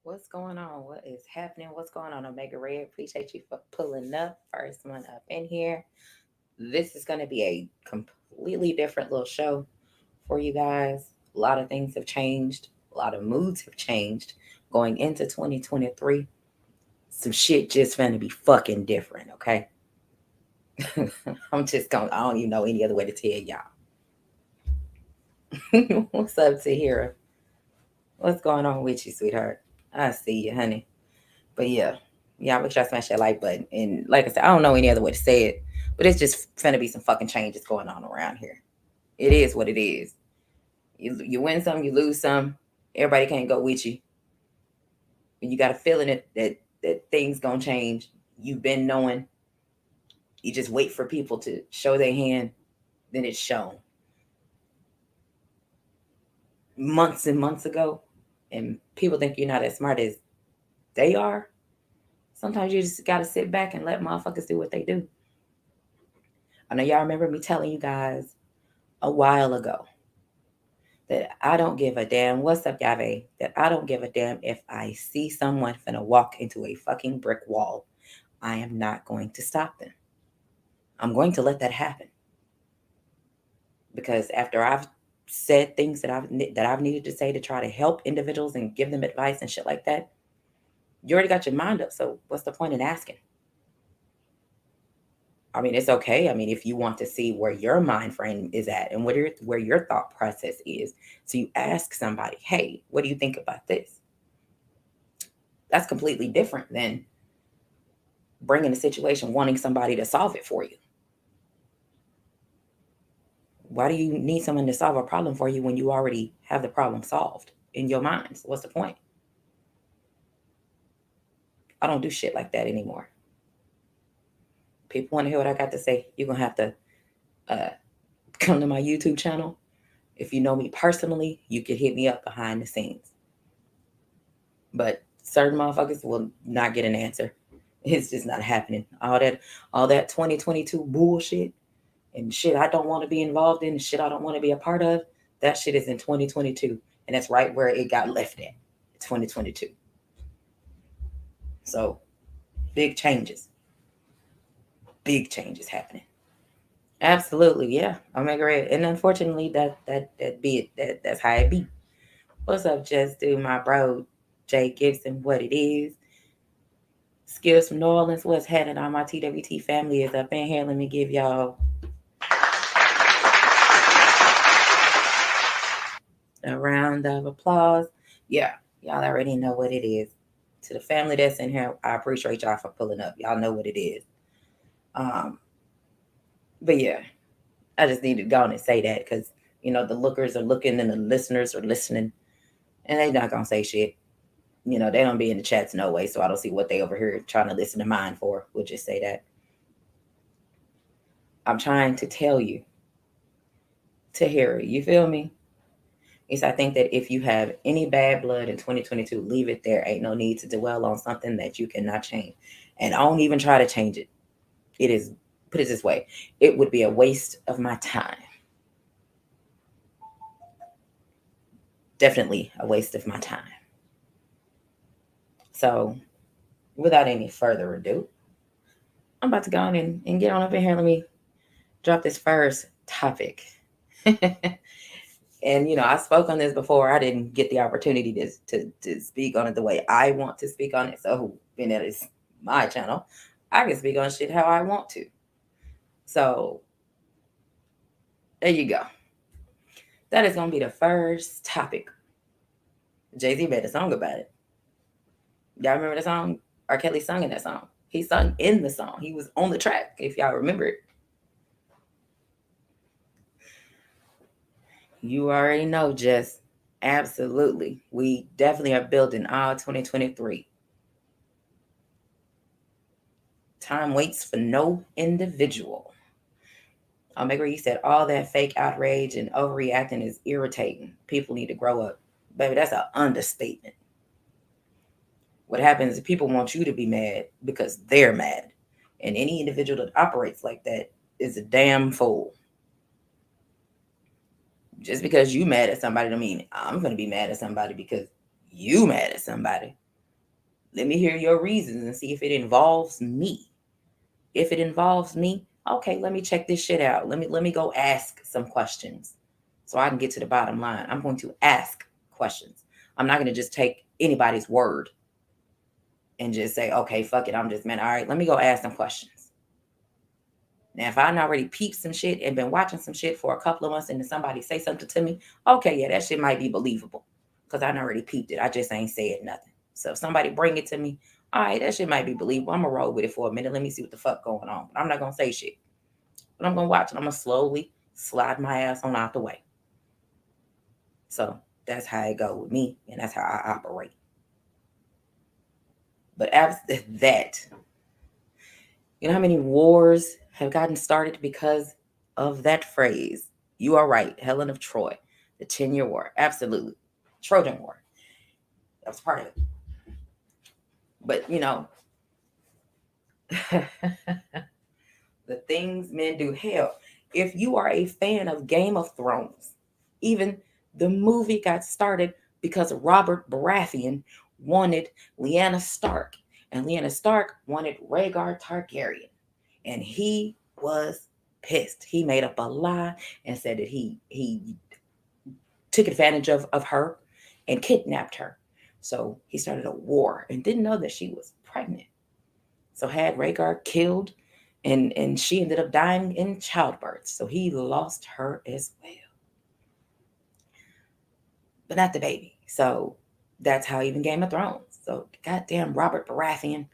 What's going on? What is happening? What's going on, Omega Red? Appreciate you for pulling up. First one up in here. This is going to be a completely different little show for you guys. A lot of things have changed, a lot of moods have changed going into 2023. Some shit just going to be fucking different, okay? I don't even know any other way to tell y'all. What's up, Tahira? What's going on with you, sweetheart? I see you, honey. But yeah, make sure I smash that like button. And like I said, I don't know any other way to say it, but it's just finna be some fucking changes going on around here. It is what it is. You win some, you lose some. Everybody can't go with you. When you got a feeling that things gonna change, you've been knowing. You just wait for people to show their hand, then it's shown. Months and months ago, and people think you're not as smart as they are. Sometimes you just gotta sit back and let motherfuckers do what they do. I know y'all remember me telling you guys a while ago that I don't give a damn. What's up, Yave? That I don't give a damn if I see someone finna walk into a fucking brick wall. I am not going to stop them. I'm going to let that happen because after I've said things that I've needed to say to try to help individuals and give them advice and shit like that, you already got your mind up. So what's the point in asking? I mean, it's okay. I mean, if you want to see where your mind frame is at and where your thought process is, so you ask somebody, "Hey, what do you think about this?" That's completely different than bringing a situation wanting somebody to solve it for you. Why do you need someone to solve a problem for you when you already have the problem solved in your mind? So what's the point? I don't do shit like that anymore. People want to hear what I got to say. You're gonna have to uh, come to my YouTube channel. If you know me personally, you could hit me up behind the scenes. But certain motherfuckers will not get an answer. It's just not happening. All that 2022 bullshit and shit I don't want to be involved in, shit I don't want to be a part of, that shit is in 2022. And that's right where it got left at, 2022. So big changes. Big changes happening. Absolutely, yeah. Omega Red. And unfortunately that be it. That's how it be. What's up, Just Do, my bro, Jay Gibson, what it is. Skills from New Orleans, what's happening on my TWT family is up in here. Let me give y'all a round of applause. Yeah, y'all already know what it is. To the family that's in here, I appreciate y'all for pulling up. Y'all know what it is. Um, but yeah, I just needed to go on and say that because the lookers are looking and the listeners are listening, and they not gonna say shit. They don't be in the chats no way, so I don't see what they over here trying to listen to mine for. We'll just say that. I'm trying to tell you to hear it. You feel me? Is I think that if you have any bad blood in 2022, leave it there. Ain't no need to dwell on something that you cannot change. And I don't even try to change it. It is, put it this way, it would be a waste of my time. Definitely a waste of my time. So, without any further ado, I'm about to go on and get on up in here. Let me drop this first topic. And I spoke on this before. I didn't get the opportunity to speak on it the way I want to speak on it. So being that it's my channel, I can speak on shit how I want to. So there you go. That is gonna be the first topic. Jay-Z made a song about it. Y'all remember the song? R. Kelly sung in that song. He sung in the song. He was on the track, if y'all remember it. You already know, Jess. Absolutely. We definitely are building all 2023. Time waits for no individual. Omega, you said all that fake outrage and overreacting is irritating. People need to grow up. Baby, that's an understatement. What happens is people want you to be mad because they're mad. And any individual that operates like that is a damn fool. Just because you mad at somebody don't mean I'm gonna be mad at somebody because you mad at somebody. Let me hear your reasons and see if it involves me. If it involves me, okay, let me check this shit out. Let me go ask some questions so I can get to the bottom line. I'm going to ask questions. I'm not going to just take anybody's word and just say, okay, fuck it, I'm just man. All right, let me go ask some questions. Now, if I already peeped some shit and been watching some shit for a couple of months and then somebody say something to me, okay, yeah, that shit might be believable because I already peeped it. I just ain't said nothing. So if somebody bring it to me, all right, that shit might be believable. I'm going to roll with it for a minute. Let me see what the fuck going on. But I'm not going to say shit. But I'm going to watch it. I'm going to slowly slide my ass on out the way. So that's how it go with me, and that's how I operate. But after that, you know how many wars have gotten started because of that phrase? You are right, Helen of Troy, the 10-year war. Absolutely. Trojan War. That was part of it. But, you know, the things men do. Hell, if you are a fan of Game of Thrones, even the movie got started because Robert Baratheon wanted Lyanna Stark, and Lyanna Stark wanted Rhaegar Targaryen, and he was pissed. He made up a lie and said that he took advantage of her and kidnapped her. So he started a war and didn't know that she was pregnant. So had Rhaegar killed, and she ended up dying in childbirth. So he lost her as well, but not the baby. So that's how even Game of Thrones. So goddamn Robert Baratheon,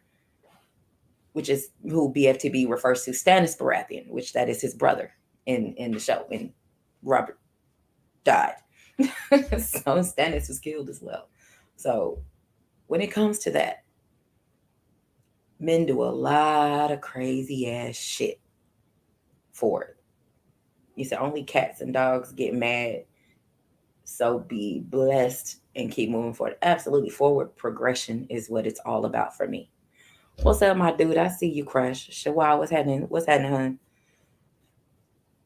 which is who BFTB refers to, Stannis Baratheon, which that is his brother in the show. And Robert died, so Stannis was killed as well. So when it comes to that, men do a lot of crazy ass shit for it. You said only cats and dogs get mad. So be blessed and keep moving forward. Absolutely. Forward progression is what it's all about for me. What's up, my dude? I see you, Crush. Shawai, what's happening? What's happening, hon?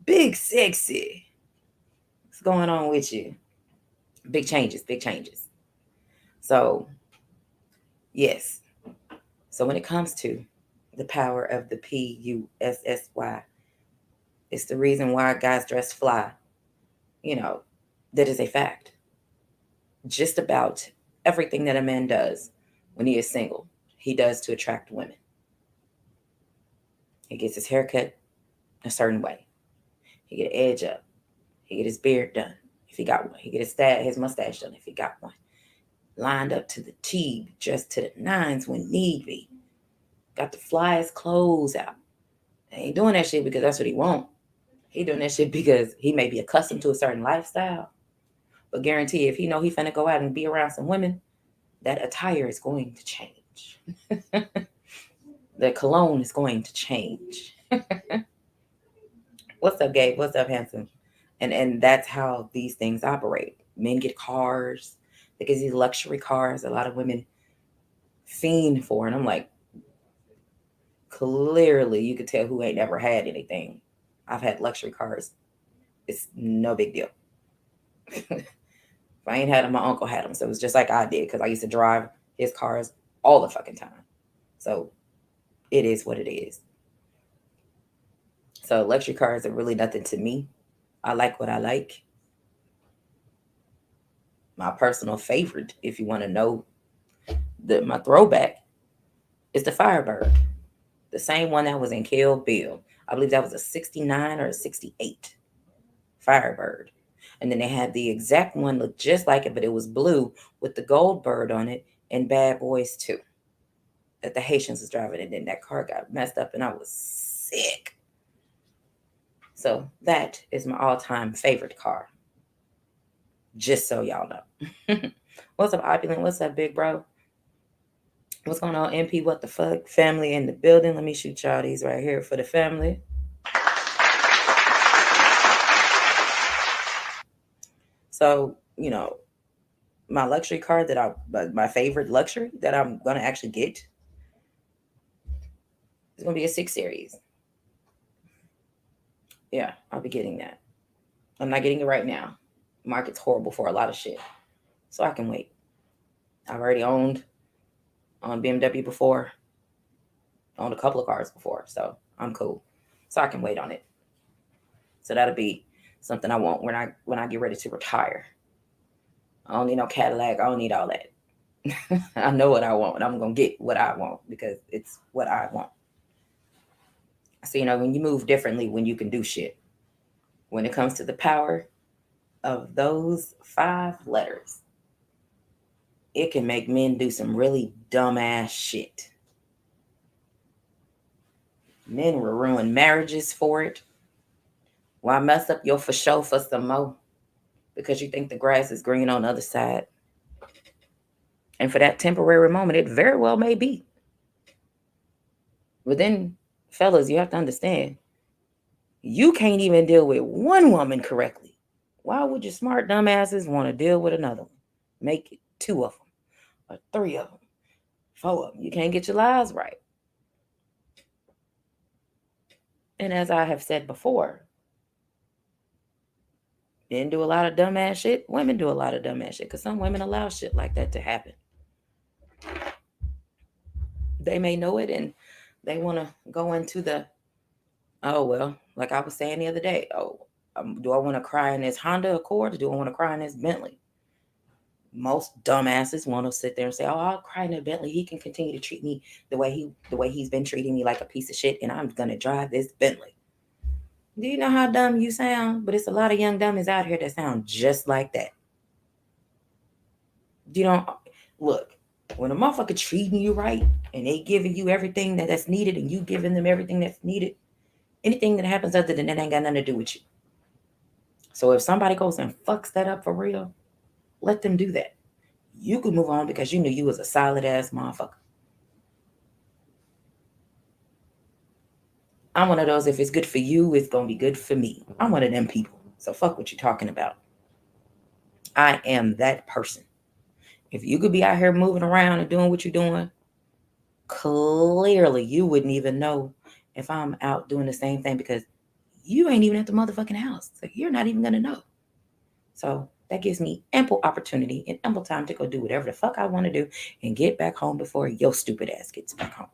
Big sexy. What's going on with you? Big changes, big changes. So, yes. So when it comes to the power of the PUSSY, it's the reason why guys dress fly. You know, that is a fact. Just about everything that a man does when he is single, he does to attract women. He gets his hair cut a certain way. He get an edge up. He get his beard done if he got one. He get his mustache done if he got one. Lined up to the T, dressed to the nines when need be. Got the flyest clothes out. He ain't doing that shit because that's what he want. He doing that shit because he may be accustomed to a certain lifestyle. But guarantee if he know he finna go out and be around some women, that attire is going to change. The cologne is going to change. What's up, Gabe? What's up, handsome? And that's how these things operate. Men get cars. They get these luxury cars. A lot of women fiend for, and I'm like, clearly you could tell who ain't never had anything. I've had luxury cars. It's no big deal. If I ain't had them, my uncle had them. So it was just like I did because I used to drive his cars all the fucking time. So it is what it is. So luxury cars are really nothing to me. I like what I like. My personal favorite, if you want to know my throwback, is the Firebird. The same one that was in Kill Bill. I believe that was a 69 or a 68 Firebird. And then they had the exact one looked just like it, but it was blue with the gold bird on it and Bad Boys 2 that the Haitians was driving. And then that car got messed up and I was sick. So that is my all-time favorite car. Just so y'all know. What's up, Opulent? What's up, big bro? What's going on, MP? What the fuck? Family in the building. Let me shoot y'all these right here for the family. So, you know, my luxury car my favorite luxury that I'm going to actually get is going to be a 6 Series. Yeah, I'll be getting that. I'm not getting it right now. Market's horrible for a lot of shit. So I can wait. I've already owned on BMW before, on a couple of cars before, so I'm cool. So I can wait on it. So that'll be something I want when I get ready to retire. I don't need no Cadillac. I don't need all that. I know what I want. I'm gonna get what I want because it's what I want. So when you move differently, when you can do shit. When it comes to the power of those 5 letters, it can make men do some really dumbass shit. Men will ruin marriages for it. Why mess up your for sure for some more? Because you think the grass is green on the other side. And for that temporary moment, it very well may be. But then, fellas, you have to understand, you can't even deal with one woman correctly. Why would your smart dumbasses want to deal with another one? Make it 2 of them, or 3 of them, 4 of them. You can't get your lives right. And as I have said before, men do a lot of dumbass shit. Women do a lot of dumbass shit because some women allow shit like that to happen. They may know it and they want to go into the, oh, well, like I was saying the other day, do I want to cry in this Honda Accord or do I want to cry in this Bentley? Most dumbasses want to sit there and say, oh, I'll cry in a Bentley. He can continue to treat me the way he's been treating me like a piece of shit, and I'm going to drive this Bentley. Do you know how dumb you sound? But it's a lot of young dummies out here that sound just like that. Look, when a motherfucker treating you right and they giving you everything that's needed and you giving them everything that's needed, anything that happens other than that ain't got nothing to do with you. So if somebody goes and fucks that up for real, let them do that. You could move on because you knew you was a solid ass motherfucker. I'm one of those, if it's good for you, it's going to be good for me. I'm one of them people. So fuck what you're talking about. I am that person. If you could be out here moving around and doing what you're doing, clearly you wouldn't even know if I'm out doing the same thing because you ain't even at the motherfucking house. So you're not even going to know. So that gives me ample opportunity and ample time to go do whatever the fuck I want to do and get back home before your stupid ass gets back home.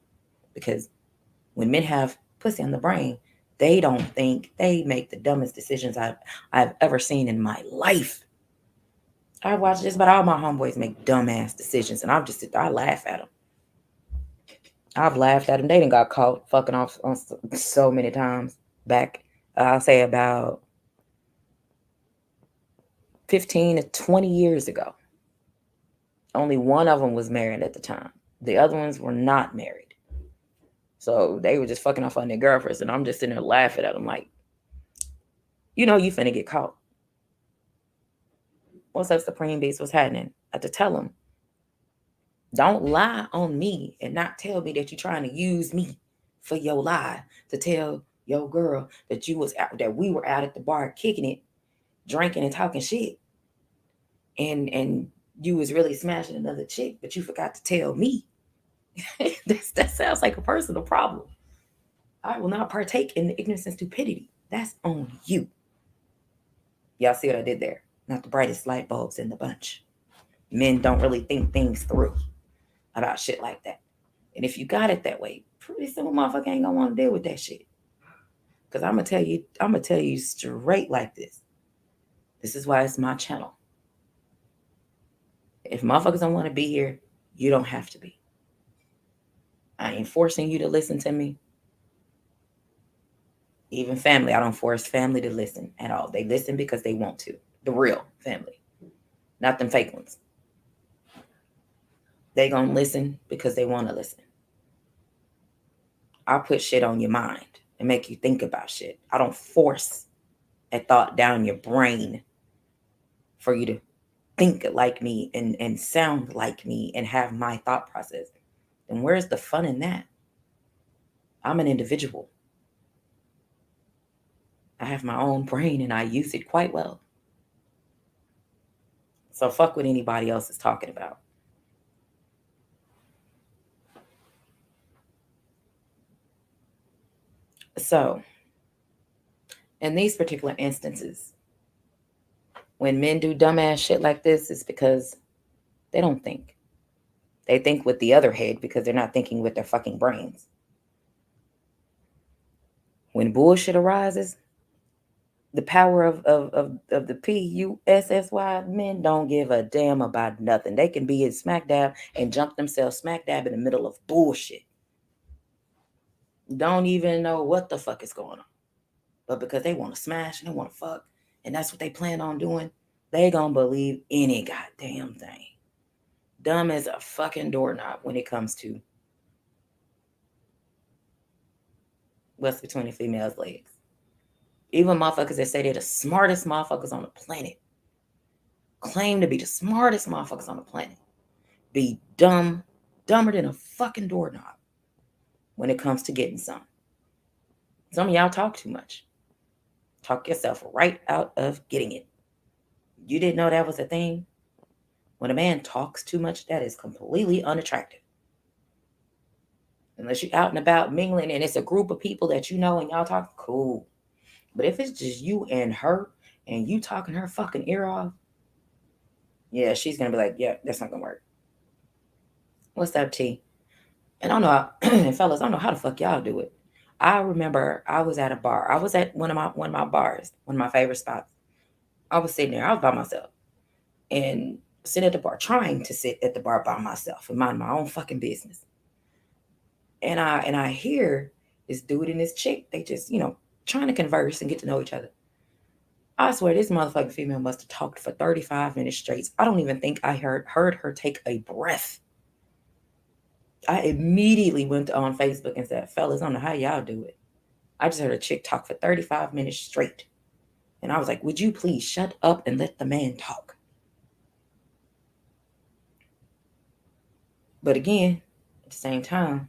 Because when men have pussy on the brain, they don't think. They make the dumbest decisions I've ever seen in my life. I watch just about all my homeboys make dumbass decisions, and I laugh at them. I've laughed at them. They done got caught fucking off on so many times back. I'll say about 15 to 20 years ago. Only one of them was married at the time. The other ones were not married. So they were just fucking off on their girlfriends, and I'm just sitting there laughing at them like, you finna get caught. What's up, Supreme Beast? What's happening? I have to tell them, don't lie on me and not tell me that you're trying to use me for your lie to tell your girl that we were out at the bar kicking it, drinking and talking shit. And you was really smashing another chick, but you forgot to tell me. That sounds like a personal problem. I will not partake in the ignorance and stupidity. That's on you. Y'all see what I did there? Not the brightest light bulbs in the bunch. Men don't really think things through about shit like that. And if you got it that way, pretty soon motherfucker ain't gonna want to deal with that shit. Because I'm gonna tell you straight like this. This is why it's my channel. If motherfuckers don't want to be here, you don't have to be. I ain't forcing you to listen to me. Even family, I don't force family to listen at all. They listen because they want to. The real family, not them fake ones. They gonna listen because they want to listen. I put shit on your mind and make you think about shit. I don't force a thought down your brain for you to think like me and sound like me and have my thought process. Then where's the fun in that? I'm an individual. I have my own brain and I use it quite well. So fuck what anybody else is talking about. So, in these particular instances, when men do dumbass shit like this, it's because they don't think. They think with the other head because they're not thinking with their fucking brains. When bullshit arises, the power of the PUSSY men don't give a damn about nothing. They can be in smack dab and jump themselves smack dab in the middle of bullshit. Don't even know what the fuck is going on. But because they want to smash and they want to fuck, and that's what they plan on doing, they gonna believe any goddamn thing. Dumb as a fucking doorknob when it comes to what's between a female's legs. Even motherfuckers that say they're the smartest motherfuckers on the planet, claim to be the smartest motherfuckers on the planet, be dumber than a fucking doorknob when it comes to getting some. Some of y'all talk too much. Talk yourself right out of getting it. You didn't know that was a thing? When a man talks too much, that is completely unattractive. Unless you're out and about mingling and it's a group of people that you know and y'all talk, cool. But if it's just you and her and you talking her fucking ear off, yeah, she's going to be like, yeah, that's not going to work. What's up, T? And I don't know, and fellas, I don't know how the fuck y'all do it. I remember I was at a bar. I was at one of my bars, one of my favorite spots. I was sitting there. I was by myself and sitting at the bar, trying to sit at the bar by myself and mind my own fucking business. And I hear this dude and this chick. They just trying to converse and get to know each other. I swear this motherfucking female must have talked for 35 minutes straight. I don't even think I heard her take a breath. I immediately went on Facebook and said, fellas, I don't know how y'all do it. I just heard a chick talk for 35 minutes straight. And I was like, would you please shut up and let the man talk? But again, at the same time,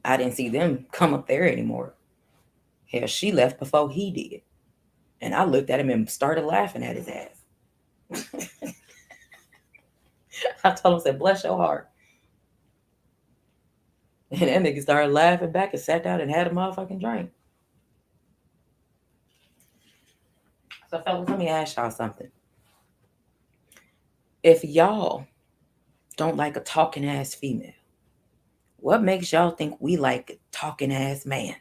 I didn't see them come up there anymore. Hell, she left before he did. And I looked at him and started laughing at his ass. I told him, said, bless your heart. And that nigga started laughing back and sat down and had a motherfucking drink. So, fellas, let me ask y'all something. If y'all don't like a talking ass female, what makes y'all think we like a talking ass man?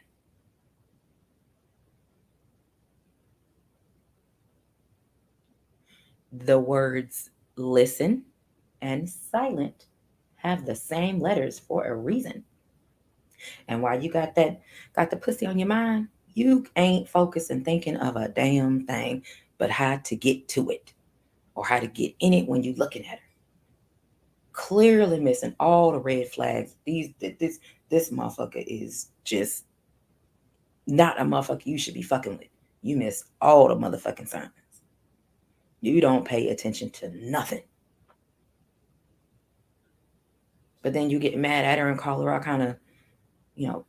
The words listen and silent have the same letters for a reason. And while you got the pussy on your mind, you ain't focusing thinking of a damn thing but how to get to it or how to get in it when you looking at her. Clearly missing all the red flags. This motherfucker is just not a motherfucker you should be fucking with. You miss all the motherfucking signs. You don't pay attention to nothing. But then you get mad at her and call her all kind of,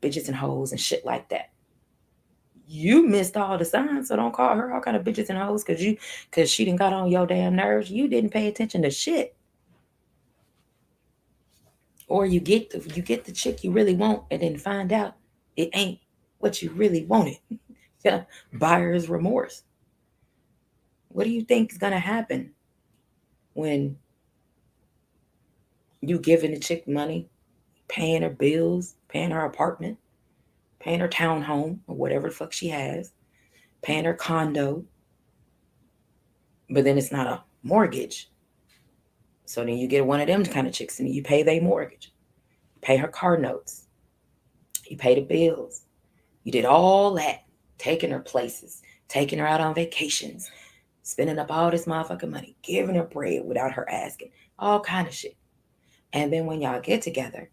bitches and hoes and shit like that. You missed all the signs, so don't call her all kind of bitches and hoes because she didn't got on your damn nerves. You didn't pay attention to shit. Or you get the chick you really want and then find out it ain't what you really wanted. Yeah, buyer's remorse. What do you think is gonna happen when you giving the chick money, paying her bills, paying her apartment, paying her townhome or whatever the fuck she has, paying her condo, but then it's not a mortgage. So then you get one of them kind of chicks and you pay their mortgage, you pay her car notes, you pay the bills. You did all that, taking her places, taking her out on vacations, spending up all this motherfucking money, giving her bread without her asking, all kind of shit. And then when y'all get together,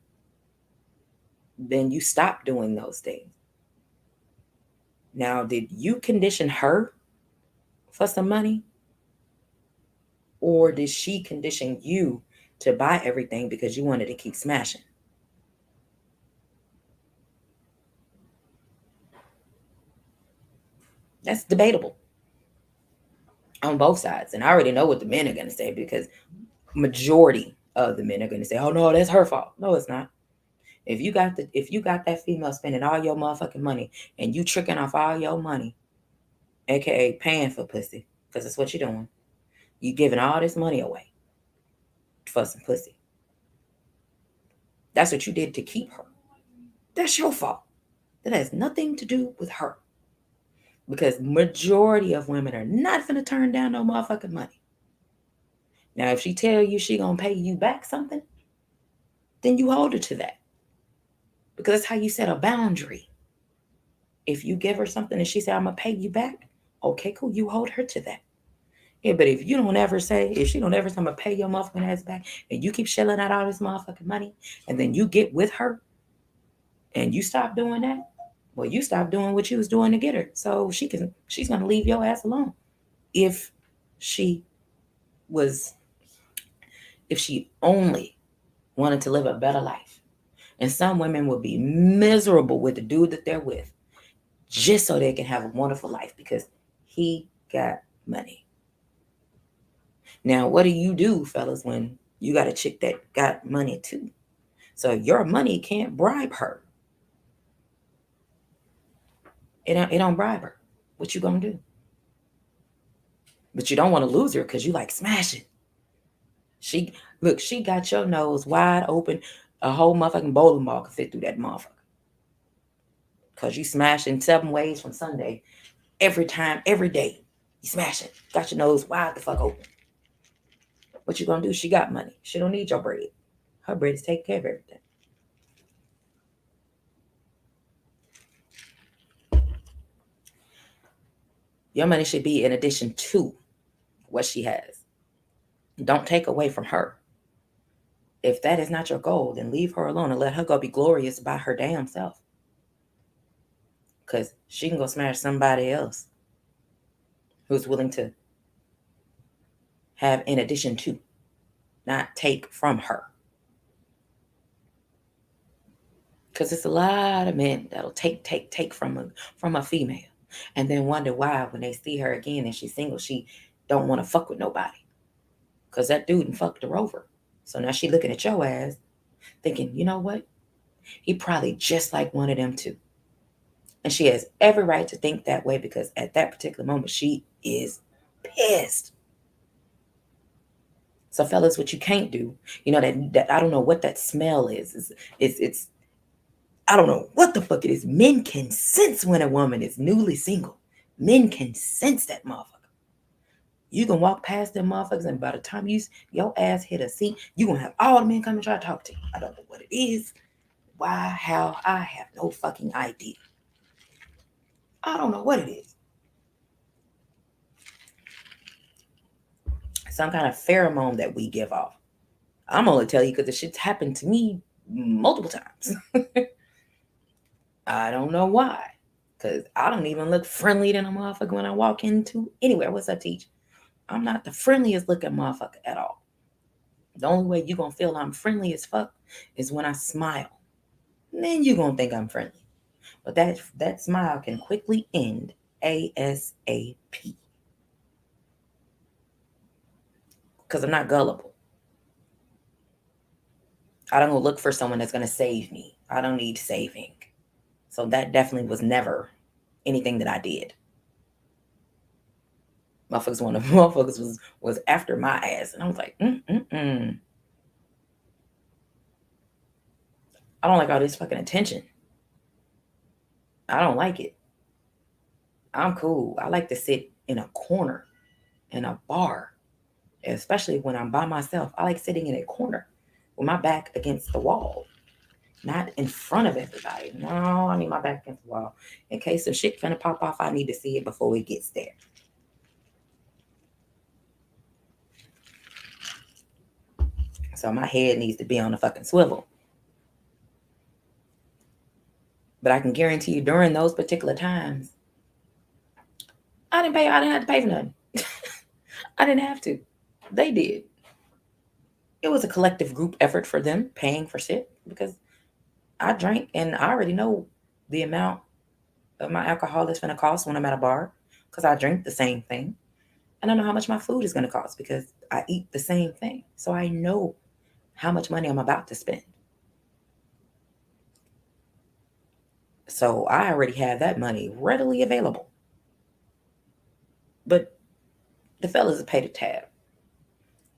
then you stop doing those things. Now, did you condition her for some money? Or did she condition you to buy everything because you wanted to keep smashing? That's debatable on both sides. And I already know what the men are going to say because majority of the men are going to say, oh, no, that's her fault. No, it's not. If you got that female spending all your motherfucking money and you tricking off all your money, aka paying for pussy, because that's what you're doing. You giving all this money away for some pussy. That's what you did to keep her. That's your fault. That has nothing to do with her. Because majority of women are not gonna turn down no motherfucking money. Now, if she tell you she gonna pay you back something, then you hold her to that. Because that's how you set a boundary. If you give her something and she say, I'm gonna pay you back, okay, cool, you hold her to that. Yeah, but if you don't ever say, if she don't ever say, I'm gonna pay your motherfucking ass back, and you keep shelling out all this motherfucking money, and then you get with her and you stop doing that, well, you stop doing what you was doing to get her. So she's gonna leave your ass alone. If she was if she only wanted to live a better life. And some women will be miserable with the dude that they're with just so they can have a wonderful life because he got money. Now, what do you do, fellas, when you got a chick that got money too? So your money can't bribe her. It don't bribe her. What you gonna do? But you don't want to lose her because you like smashing. She got your nose wide open. A whole motherfucking bowling ball could fit through that motherfucker. Cause you smashing 7 ways from Sunday every time, every day. You smashing. Got your nose wide the fuck open. What you gonna do? She got money. She don't need your bread. Her bread is taking care of everything. Your money should be in addition to what she has. Don't take away from her. If that is not your goal, then leave her alone and let her go be glorious by her damn self. Because she can go smash somebody else who's willing to have in addition to, not take from her. Because it's a lot of men that'll take from a female, and then wonder why when they see her again and she's single, she don't want to fuck with nobody. Because that dude and fucked her over. So now she looking at your ass, thinking, you know what? He probably just like one of them too. And she has every right to think that way because at that particular moment she is pissed. So fellas, what you can't do, that I don't know what that smell is. It's I don't know what the fuck it is. Men can sense when a woman is newly single. Men can sense that motherfucker. You can walk past them motherfuckers, and by the time your ass hit a seat, you gonna have all the men come and try to talk to you. I don't know what it is. Why, how, I have no fucking idea. I don't know what it is. Some kind of pheromone that we give off. I'm only telling you because the shit's happened to me multiple times. I don't know why. Because I don't even look friendly to a motherfucker when I walk into anywhere. What's I teach? I'm not the friendliest looking motherfucker at all. The only way you gonna feel I'm friendly as fuck is when I smile. And then you gonna think I'm friendly. But that smile can quickly end ASAP. Because I'm not gullible. I don't go look for someone that's gonna save me. I don't need saving. So that definitely was never anything that I did. Motherfuckers was after my ass, and I was like, I don't like all this fucking attention. I don't like it. I'm cool. I like to sit in a corner in a bar, especially when I'm by myself. I like sitting in a corner with my back against the wall, not in front of everybody. No, I need my back against the wall. In case some shit finna pop off, I need to see it before it gets there. So my head needs to be on the fucking swivel. But I can guarantee you during those particular times, I didn't have to pay for nothing. I didn't have to. They did. It was a collective group effort for them paying for shit because I drank and I already know the amount of my alcohol is going to cost when I'm at a bar because I drink the same thing. And I know how much my food is going to cost because I eat the same thing. So I know how much money I'm about to spend. So I already have that money readily available. But the fellas have paid a tab.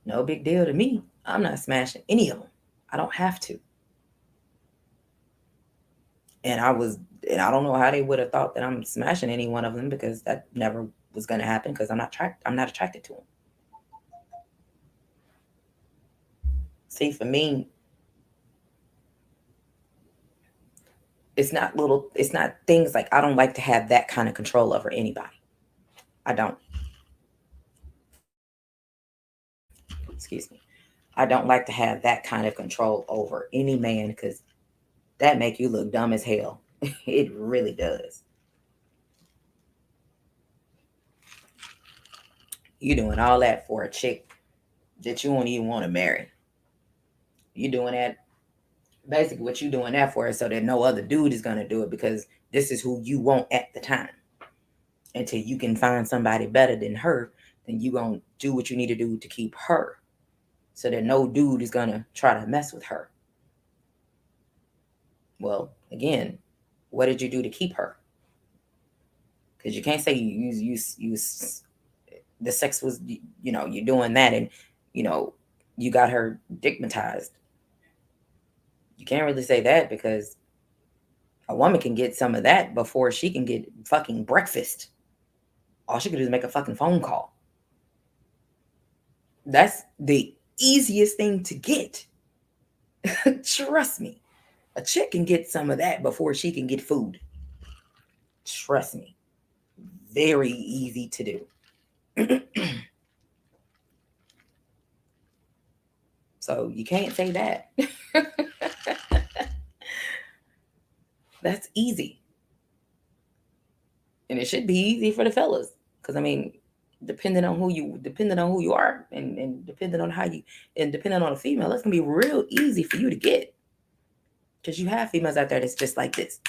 No big deal to me. I'm not smashing any of them. I don't have to. And I don't know how they would have thought that I'm smashing any one of them, because that never was going to happen, because I'm not attracted to them. See, for me, it's not things like, I don't like to have that kind of control over anybody. I don't. Excuse me. I don't like to have that kind of control over any man, because that make you look dumb as hell. It really does. You doing all that for a chick that you won't even want to marry. You doing that, basically what you doing that for is so that no other dude is gonna do it, because this is who you want at the time. Until you can find somebody better than her, then you gonna do what you need to do to keep her, so that no dude is gonna try to mess with her. Well, again, what did you do to keep her? Because you can't say you the sex was, you're doing that, and you know you got her digmatized. You can't really say that, because a woman can get some of that before she can get fucking breakfast. All she can do is make a fucking phone call. That's the easiest thing to get. Trust me. A chick can get some of that before she can get food. Trust me. Very easy to do. So you can't say that. That's easy. And it should be easy for the fellas. Because I mean, depending on who you are, and depending on how you, and depending on a female, it's gonna be real easy for you to get. Because you have females out there that's just like this.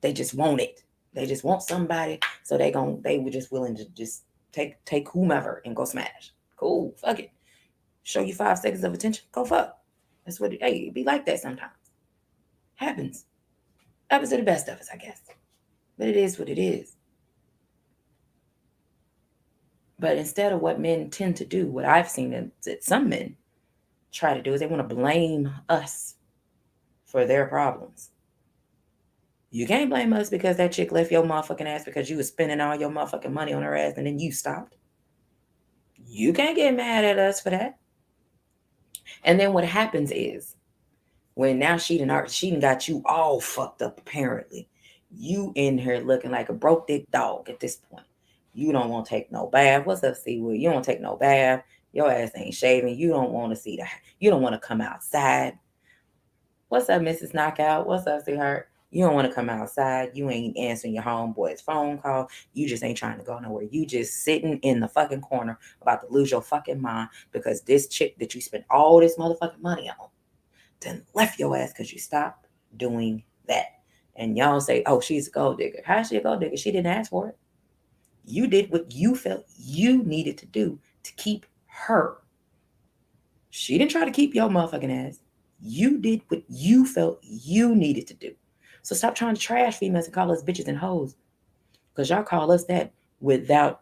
They just want it. They just want somebody, so they were just willing to just take whomever and go smash. Cool, fuck it. Show you 5 seconds of attention, go fuck. That's what it be like that sometimes. Happens. Happens to the best of us, I guess. But it is what it is. But instead of what men tend to do, what I've seen that some men try to do is they want to blame us for their problems. You can't blame us because that chick left your motherfucking ass because you was spending all your motherfucking money on her ass and then you stopped. You can't get mad at us for that. And then what happens is, when now she done got you all fucked up, apparently. You in here looking like a broke dick dog at this point. You don't want to take no bath. What's up, Seawood? You don't take no bath. Your ass ain't shaving. You don't want to see that. You don't want to come outside. What's up, Mrs. Knockout? What's up, sweetheart? You don't want to come outside. You ain't answering your homeboy's phone call. You just ain't trying to go nowhere. You just sitting in the fucking corner about to lose your fucking mind because this chick that you spent all this motherfucking money on then left your ass because you stopped doing that. And y'all say, oh, she's a gold digger. How's she a gold digger? She didn't ask for it. You did what you felt you needed to do to keep her. She didn't try to keep your motherfucking ass. You did what you felt you needed to do. So stop trying to trash females and call us bitches and hoes. Because y'all call us that without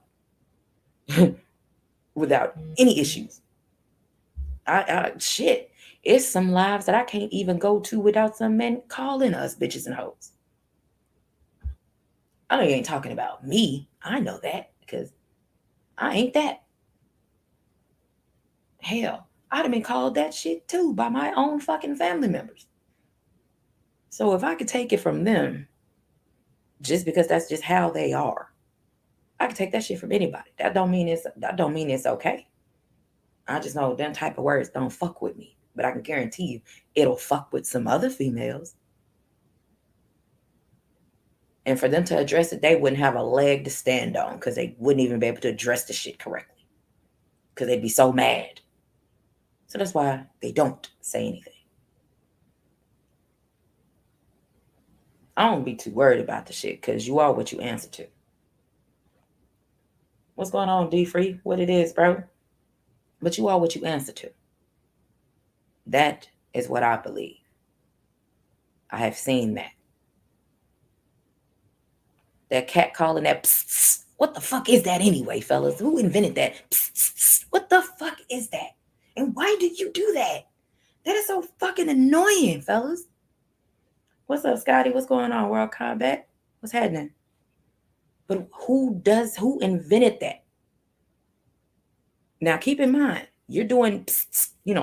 without any issues. Shit. It's some lives that I can't even go to without some men calling us bitches and hoes. I know you ain't talking about me. I know that because I ain't that. Hell, I'd have been called that shit too by my own fucking family members. So if I could take it from them, just because that's just how they are, I could take that shit from anybody. That don't mean it's okay. I just know them type of words don't fuck with me. But I can guarantee you it'll fuck with some other females. And for them to address it, they wouldn't have a leg to stand on because they wouldn't even be able to address the shit correctly. Because they'd be so mad. So that's why they don't say anything. I don't be too worried about the shit because you are what you answer to. What's going on, D Free? What it is, bro? But you are what you answer to. That is what I believe. I have seen that. That cat calling that psst, psst. What the fuck is that anyway, fellas? Who invented that? Psst, psst, psst. What the fuck is that? And why did you do that? That is so fucking annoying, fellas. What's up, Scotty? What's going on, World Combat? What's happening? But who invented that? Now, keep in mind, you're doing,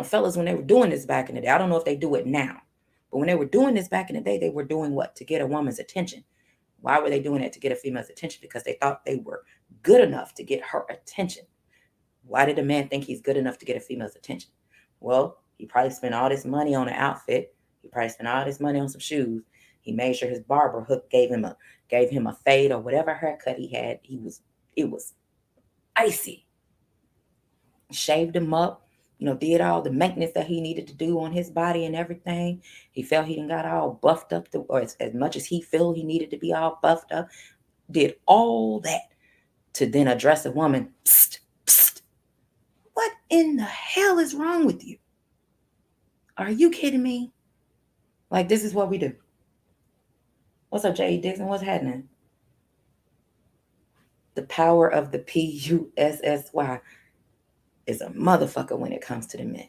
fellas, when they were doing this back in the day, I don't know if they do it now, but when they were doing this back in the day, they were doing what? To get a woman's attention. Why were they doing it? To get a female's attention? Because they thought they were good enough to get her attention. Why did a man think he's good enough to get a female's attention? Well, he probably spent all this money on an outfit. He probably spent all this money on some shoes. He made sure his barber hook gave him a fade or whatever haircut he had. It was icy. Shaved him up, did all the maintenance that he needed to do on his body and everything. He felt he didn't got all buffed up, or as much as he felt he needed to be all buffed up. Did all that to then address a woman. Psst, psst. What in the hell is wrong with you? Are you kidding me? Like, this is what we do. What's up, J.E. Dixon? What's happening? The power of the PUSSY is a motherfucker when it comes to the men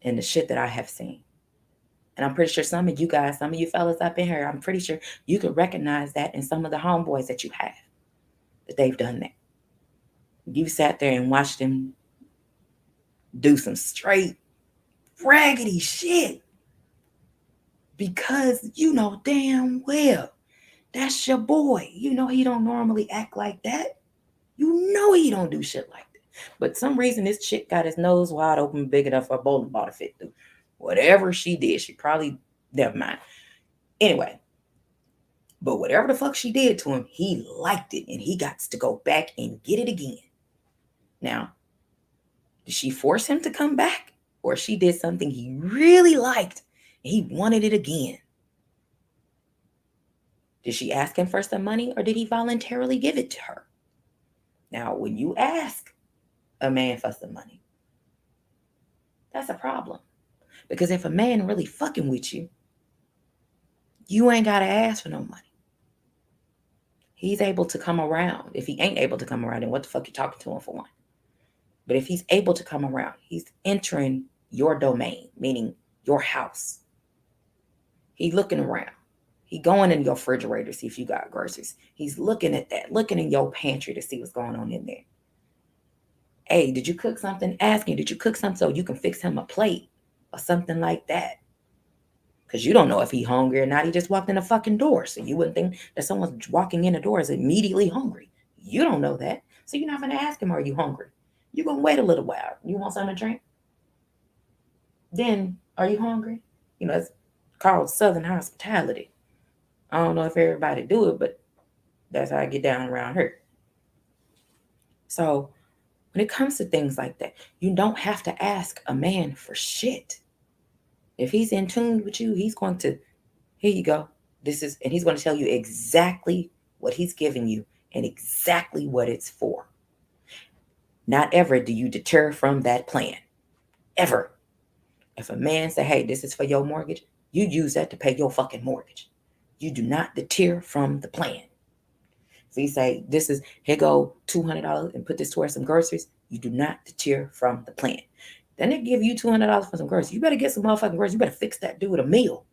and the shit that I have seen. And I'm pretty sure some of you guys, some of you fellas up in here, I'm pretty sure you could recognize that in some of the homeboys that you have, that they've done that. You sat there and watched them do some straight raggedy shit because you know damn well that's your boy. You know he don't normally act like that. You know he don't do shit like that. But some reason this chick got his nose wide open, big enough for a bowling ball to fit through. Whatever she did, she probably, never mind. Anyway, but whatever the fuck she did to him, he liked it and he got to go back and get it again. Now, did she force him to come back? Or she did something he really liked and he wanted it again? Did she ask him for some money or did he voluntarily give it to her? Now, when you ask a man for some money, that's a problem. Because if a man really fucking with you, you ain't got to ask for no money. He's able to come around. If he ain't able to come around, then what the fuck you talking to him for one? But if he's able to come around, he's entering your domain, meaning your house. He's looking around. He going in your refrigerator to see if you got groceries. He's looking at that, looking in your pantry to see what's going on in there. Hey, did you cook something? Asking, did you cook something so you can fix him a plate or something like that? Because you don't know if he's hungry or not. He just walked in the fucking door. So you wouldn't think that someone walking in the door is immediately hungry. You don't know that. So you're not going to ask him, are you hungry? You're going to wait a little while. You want something to drink? Then, are you hungry? It's called Southern hospitality. I don't know if everybody do it, but that's how I get down around here. So when it comes to things like that, you don't have to ask a man for shit. If he's in tune with you, he's going to, here you go. And he's going to tell you exactly what he's giving you and exactly what it's for. Not ever do you deter from that plan. Ever. If a man say, hey, this is for your mortgage, you use that to pay your fucking mortgage. You do not deter from the plan. If he say, here go $200 and put this towards some groceries, you do not deter from the plan. Then they give you $200 for some groceries. You better get some motherfucking groceries. You better fix that dude a meal.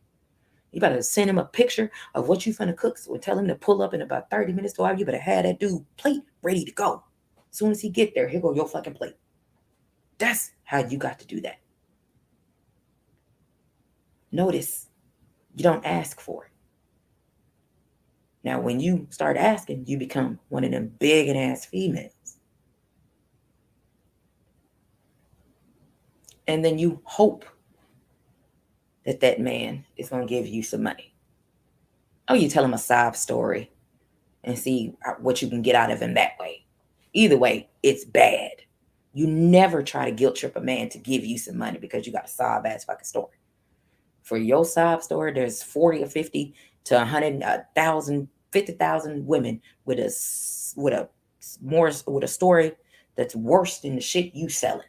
You better send him a picture of what you finna cook and tell him to pull up in about 30 minutes to hour. You better have that dude plate ready to go. As soon as he get there, here go your fucking plate. That's how you got to do that. Notice, you don't ask for it. Now, when you start asking, you become one of them big and ass females. And then you hope that man is going to give you some money. Oh, you tell him a sob story and see what you can get out of him that way. Either way, it's bad. You never try to guilt trip a man to give you some money because you got a sob ass fucking story. For your sob story, there's 40 or 50 to 100, 1,000, 50,000 women with a story that's worse than the shit you selling.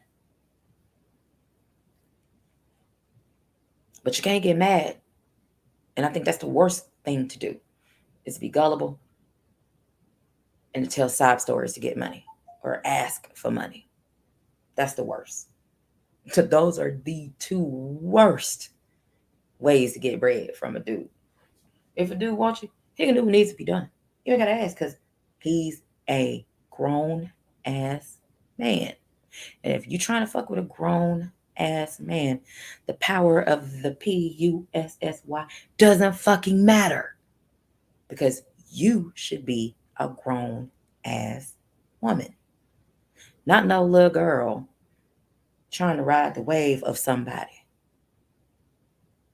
But you can't get mad. And I think that's the worst thing to do, is to be gullible and to tell sob stories to get money or ask for money. That's the worst. So those are the two worst ways to get bread from a dude. If a dude wants you, he can do what needs to be done. You ain't gotta ask because he's a grown ass man. And if you trying to fuck with a grown ass man, the power of the PUSSY doesn't fucking matter. Because you should be a grown ass woman. Not no little girl trying to ride the wave of somebody.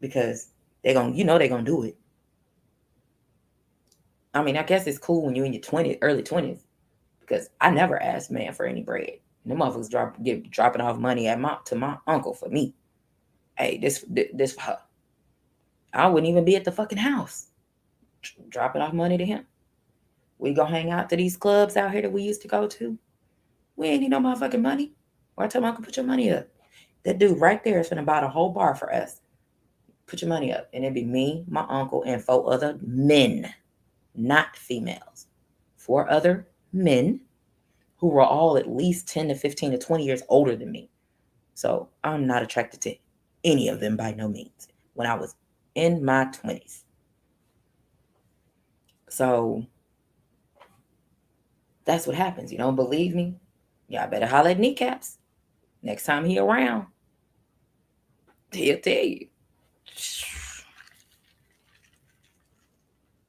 Because they're gonna do it. I mean, I guess it's cool when you're in your 20s, early 20s, because I never asked man for any bread. And the motherfuckers dropping off money to my uncle for me. Hey, this for her. I wouldn't even be at the fucking house dropping off money to him. We go hang out to these clubs out here that we used to go to. We ain't need no motherfucking money. Or I tell my uncle, put your money up. That dude right there is finna buy a whole bar for us. Put your money up. And it'd be me, my uncle, and 4 other men, not females. 4 other men who were all at least 10 to 15 to 20 years older than me. So I'm not attracted to any of them by no means when I was in my 20s. So that's what happens. You don't believe me? Y'all better holler at Kneecaps. Next time he around, he'll tell you.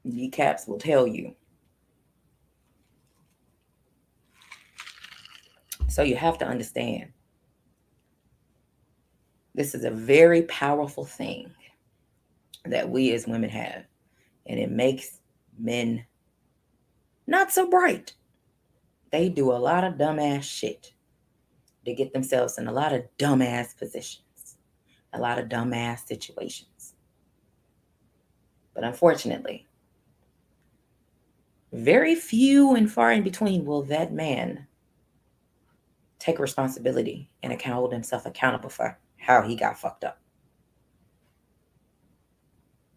Kneecaps will tell you. So you have to understand, this is a very powerful thing that we as women have. And it makes men not so bright. They do a lot of dumbass shit. They get themselves in a lot of dumbass positions, a lot of dumbass situations. But unfortunately, very few and far in between will that man take responsibility and hold himself accountable for how he got fucked up.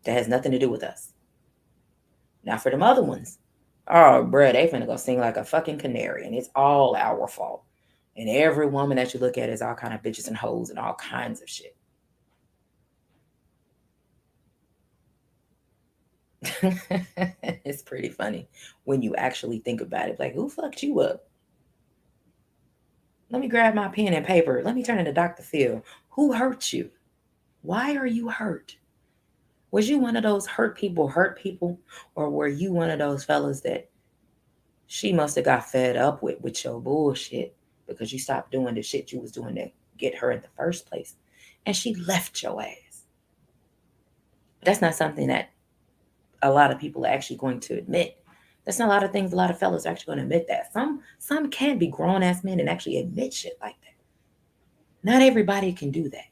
That has nothing to do with us. Now for them other ones, oh bruh, they finna go sing like a fucking canary, and it's all our fault. And every woman that you look at is all kind of bitches and hoes and all kinds of shit. It's pretty funny when you actually think about it. Like, who fucked you up? Let me grab my pen and paper. Let me turn into Dr. Phil. Who hurt you? Why are you hurt? Was you one of those hurt people? Or were you one of those fellas that she must have got fed up with your bullshit because you stopped doing the shit you was doing to get her in the first place, and she left your ass? That's not something that a lot of people are actually going to admit. That's not a lot of things a lot of fellas are actually going to admit that. Some can be grown ass men and actually admit shit like that. Not everybody can do that.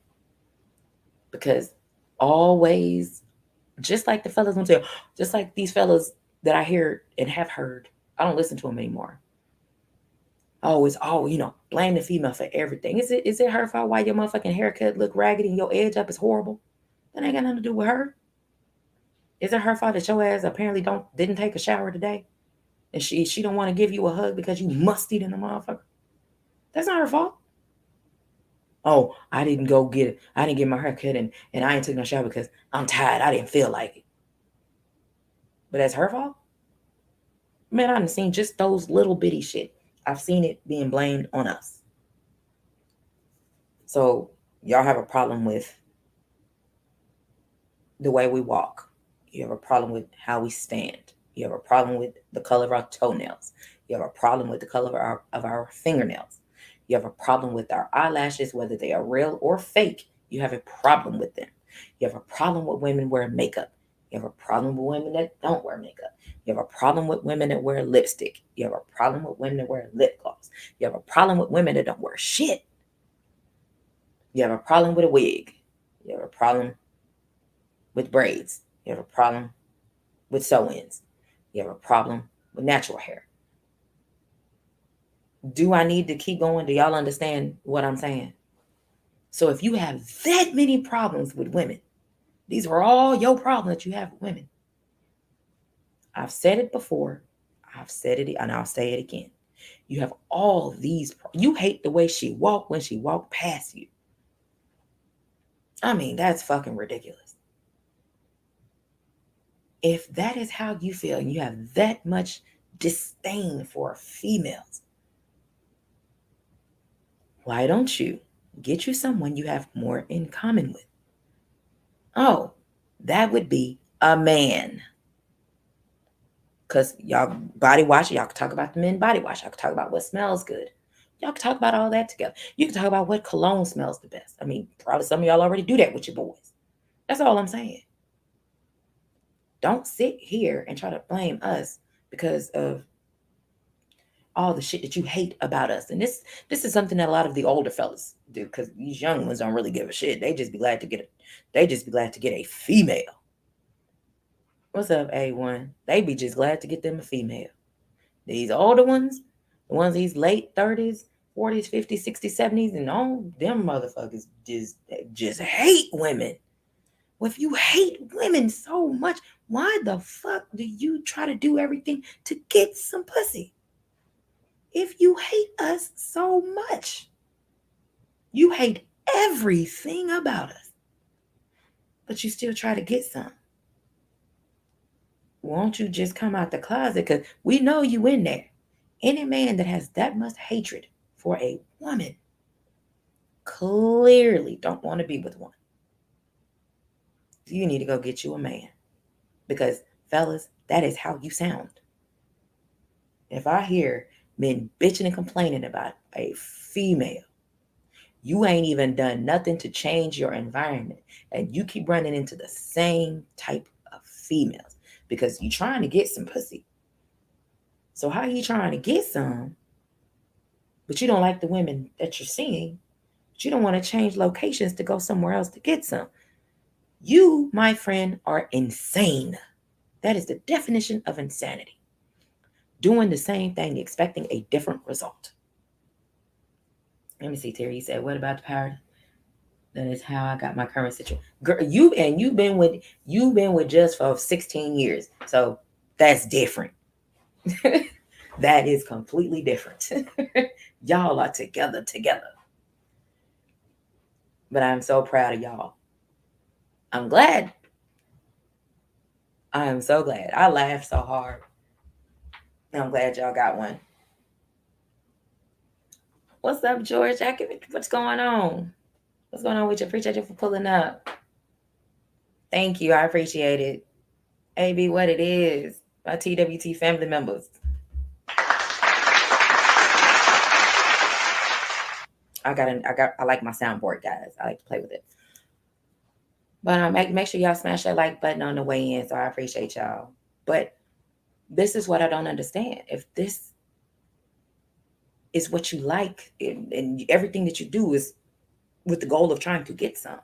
Because always, just like the fellas want to, just like these fellas that I hear and have heard, I don't listen to them anymore. Always, blame the female for everything. Is it her fault why your motherfucking haircut look raggedy and your edge up is horrible? That ain't got nothing to do with her. Is it her fault that your ass apparently didn't take a shower today? And she don't want to give you a hug because you musty than a motherfucker? That's not her fault. Oh, I didn't get my hair cut and I ain't took no shower because I'm tired. I didn't feel like it. But that's her fault? Man, I've seen just those little bitty shit. I've seen it being blamed on us. So y'all have a problem with the way we walk. You have a problem with how we stand. You have a problem with the color of our toenails. You have a problem with the color of our fingernails. You have a problem with our eyelashes, whether they are real or fake. You have a problem with them. You have a problem with women wearing makeup. You have a problem with women that don't wear makeup. You have a problem with women that wear lipstick. You have a problem with women that wear lip gloss. You have a problem with women that don't wear shit. You have a problem with a wig. You have a problem with braids. You have a problem with sew-ins. You have a problem with natural hair. Do I need to keep going? Do y'all understand what I'm saying? So if you have that many problems with women, these are all your problems that you have with women. I've said it before. I've said it and I'll say it again. You have all these. You hate the way she walked when she walked past you. I mean, that's fucking ridiculous. If that is how you feel and you have that much disdain for females, why don't you get you someone you have more in common with? Oh, that would be a man. Because y'all body wash, y'all can talk about the men body wash. Y'all can talk about what smells good. Y'all can talk about all that together. You can talk about what cologne smells the best. I mean, probably some of y'all already do that with your boys. That's all I'm saying. Don't sit here and try to blame us because of all the shit that you hate about us. And this is something that a lot of the older fellas do, because these young ones don't really give a shit. They just be glad to get a female. What's up, A1? They be just glad to get them a female. These older ones, the ones these late 30s, 40s, 50s, 60s, 70s, and all them motherfuckers just hate women. Well, if you hate women so much, why the fuck do you try to do everything to get some pussy? If you hate us so much, you hate everything about us, but you still try to get some. Won't you just come out the closet? Because we know you in there. Any man that has that much hatred for a woman clearly don't want to be with one. You need to go get you a man. Because, fellas, that is how you sound. If I hear men bitching and complaining about a female, you ain't even done nothing to change your environment, and you keep running into the same type of females because you're trying to get some pussy. So how are you trying to get some, but you don't like the women that you're seeing, but you don't want to change locations to go somewhere else to get some? You, my friend, are insane. That is the definition of insanity. Doing the same thing, expecting a different result. Let me see, Terry. You said, what about the power? That is how I got my current situation. Girl, you've been with just for 16 years. So that's different. That is completely different. Y'all are together. But I'm so proud of y'all. I'm glad. I am so glad. I laughed so hard. I'm glad y'all got one. What's up, George? What's going on? What's going on with you? Appreciate you for pulling up. Thank you. I appreciate it. AB, what it is. My TWT family members. I like my soundboard, guys. I like to play with it. But make sure y'all smash that like button on the way in. So I appreciate y'all. But this is what I don't understand. If this is what you like, and everything that you do is with the goal of trying to get some,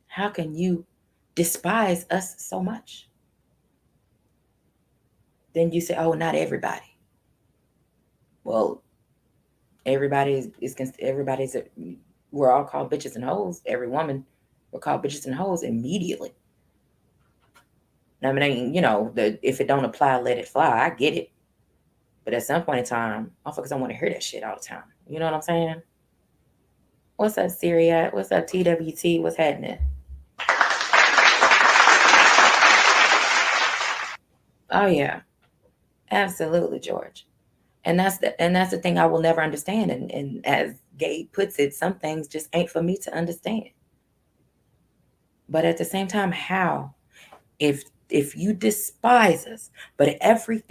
how can you despise us so much? Then you say, oh, not everybody. Well, everybody's we're all called bitches and hoes. Every woman, we're called bitches and hoes immediately. I mean, if it don't apply, let it fly. I get it. But at some point in time, motherfuckers don't want to hear that shit all the time. You know what I'm saying? What's up, Syria? What's up, TWT? What's happening? Oh yeah, absolutely, George. And that's the thing I will never understand. And as Gabe puts it, some things just ain't for me to understand. But at the same time, how? If you despise us, but every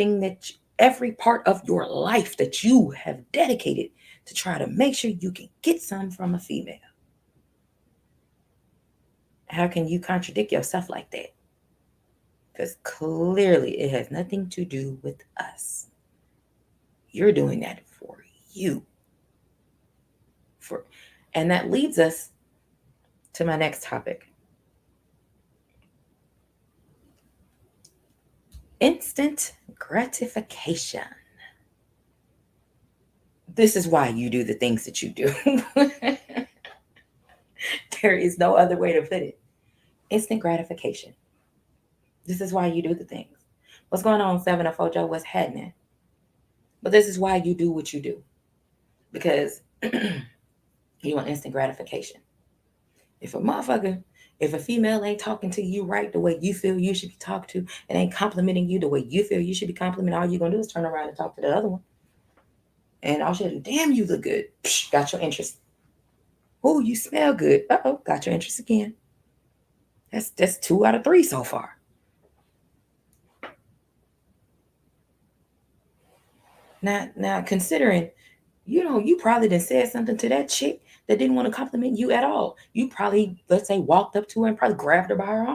part of your life that you have dedicated to try to make sure you can get some from a female, how can you contradict yourself like that? Because clearly it has nothing to do with us. You're doing that for you. And that leads us to my next topic. Instant gratification. This is why you do the things that you do. There is no other way to put it. Instant gratification. This is why you do the things. What's going on, 704 Joe? What's happening? But this is why you do what you do. Because you want instant gratification. If a motherfucker If a female ain't talking to you right the way you feel you should be talked to, and ain't complimenting you the way you feel you should be complimented, all you're gonna do is turn around and talk to the other one. And all she'll do, damn, you look good. Psh, got your interest. Oh, you smell good. Uh-oh, got your interest again. That's 2 out of 3 so far. Now considering, you probably done said something to that chick that didn't want to compliment you at all. You probably, let's say, walked up to her and probably grabbed her by her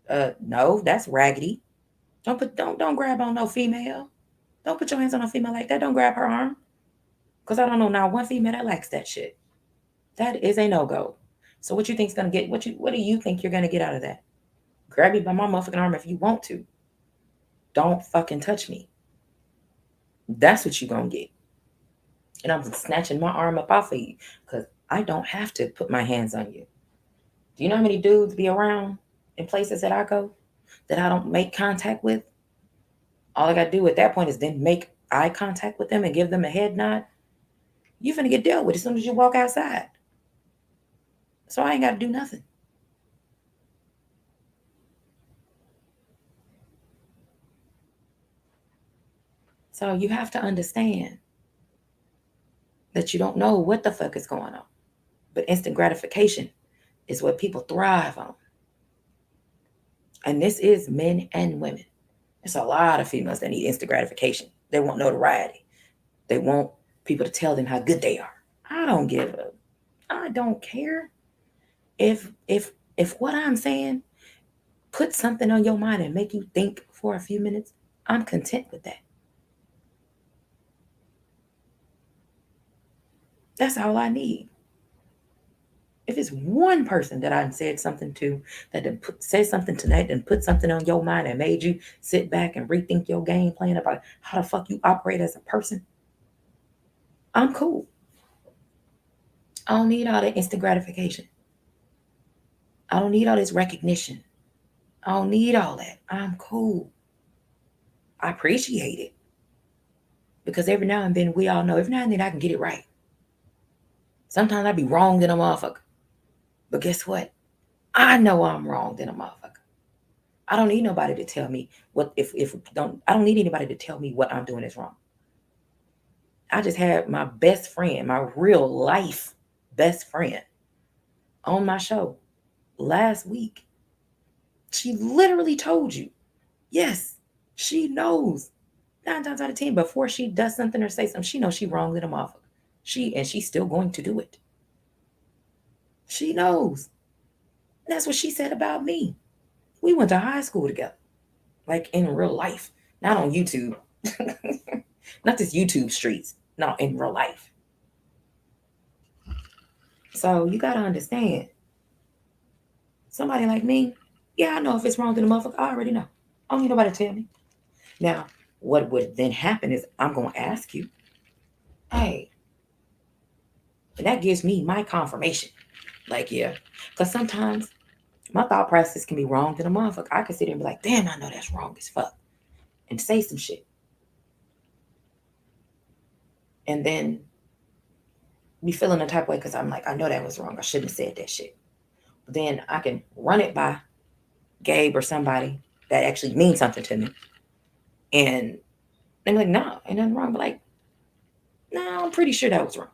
arm. No, that's raggedy. Don't grab on no female. Don't put your hands on a female like that. Don't grab her arm. Cause I don't know now one female that likes that shit. That is a no-go. So what you think's gonna get what do you think you're gonna get out of that? Grab me by my motherfucking arm if you want to. Don't fucking touch me. That's what you gonna get. And I'm snatching my arm up off of you because I don't have to put my hands on you. Do you know how many dudes be around in places that I go that I don't make contact with? All I gotta do at that point is then make eye contact with them and give them a head nod. You finna get dealt with as soon as you walk outside. So I ain't gotta do nothing. So you have to understand that you don't know what the fuck is going on. But instant gratification is what people thrive on. And this is men and women. There's a lot of females that need instant gratification. They want notoriety. They want people to tell them how good they are. I don't care if what I'm saying put something on your mind and make you think for a few minutes. I'm content with that. That's all I need. If it's one person that I said something to, that said something tonight and put something on your mind and made you sit back and rethink your game plan about how the fuck you operate as a person, I'm cool. I don't need all that instant gratification. I don't need all this recognition. I don't need all that. I'm cool. I appreciate it. Because every now and then, we all know, every now and then I can get it right. Sometimes I be wrong than a motherfucker. But guess what? I know I'm wrong than a motherfucker. I don't need nobody to tell me what I don't need anybody to tell me what I'm doing is wrong. I just had my best friend, my real life best friend, on my show last week. She literally told you, yes, she knows 9 times out of 10 before she does something or say something, she knows she wrong than a motherfucker. She's still going to do it. She knows. That's what she said about me. We went to high school together, like in real life, not on YouTube, not this YouTube streets, no, in real life. So you gotta understand, somebody like me, yeah, I know if it's wrong to the motherfucker. I already know. I don't need nobody to tell me. Now, what would then happen is I'm gonna ask you, hey, and that gives me my confirmation. Like, yeah, because sometimes my thought process can be wrong to the motherfucker. I can sit there and be like, damn, I know that's wrong as fuck, and say some shit, and then be feeling a type of way because I'm like, I know that was wrong. I shouldn't have said that shit. But then I can run it by Gabe or somebody that actually means something to me, and they're like, no, ain't nothing wrong. But like, no, I'm pretty sure that was wrong.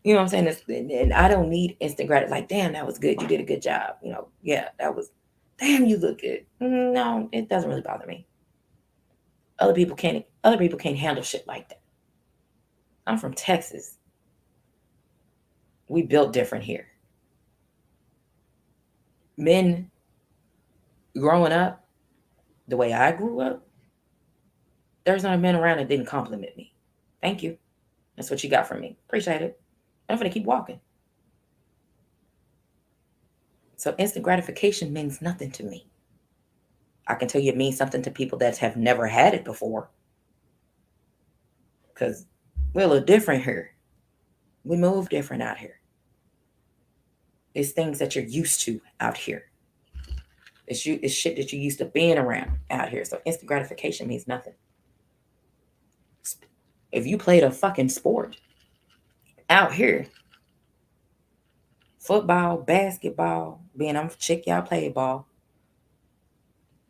You know what I'm saying? And I don't need instant gratitude. Like, damn, that was good. You did a good job. Yeah, that was, damn, you look good. No, it doesn't really bother me. Other people can't handle shit like that. I'm from Texas. We built different here. Men growing up, the way I grew up, there's not a man around that didn't compliment me. Thank you. That's what you got from me. Appreciate it. I'm gonna keep walking. So instant gratification means nothing to me. I can tell you it means something to people that have never had it before. Because we're a little different here. We move different out here. It's things that you're used to out here. It's shit that you're used to being around out here. So instant gratification means nothing. If you played a fucking sport out here, Football, basketball, being I'm a chick, y'all play ball.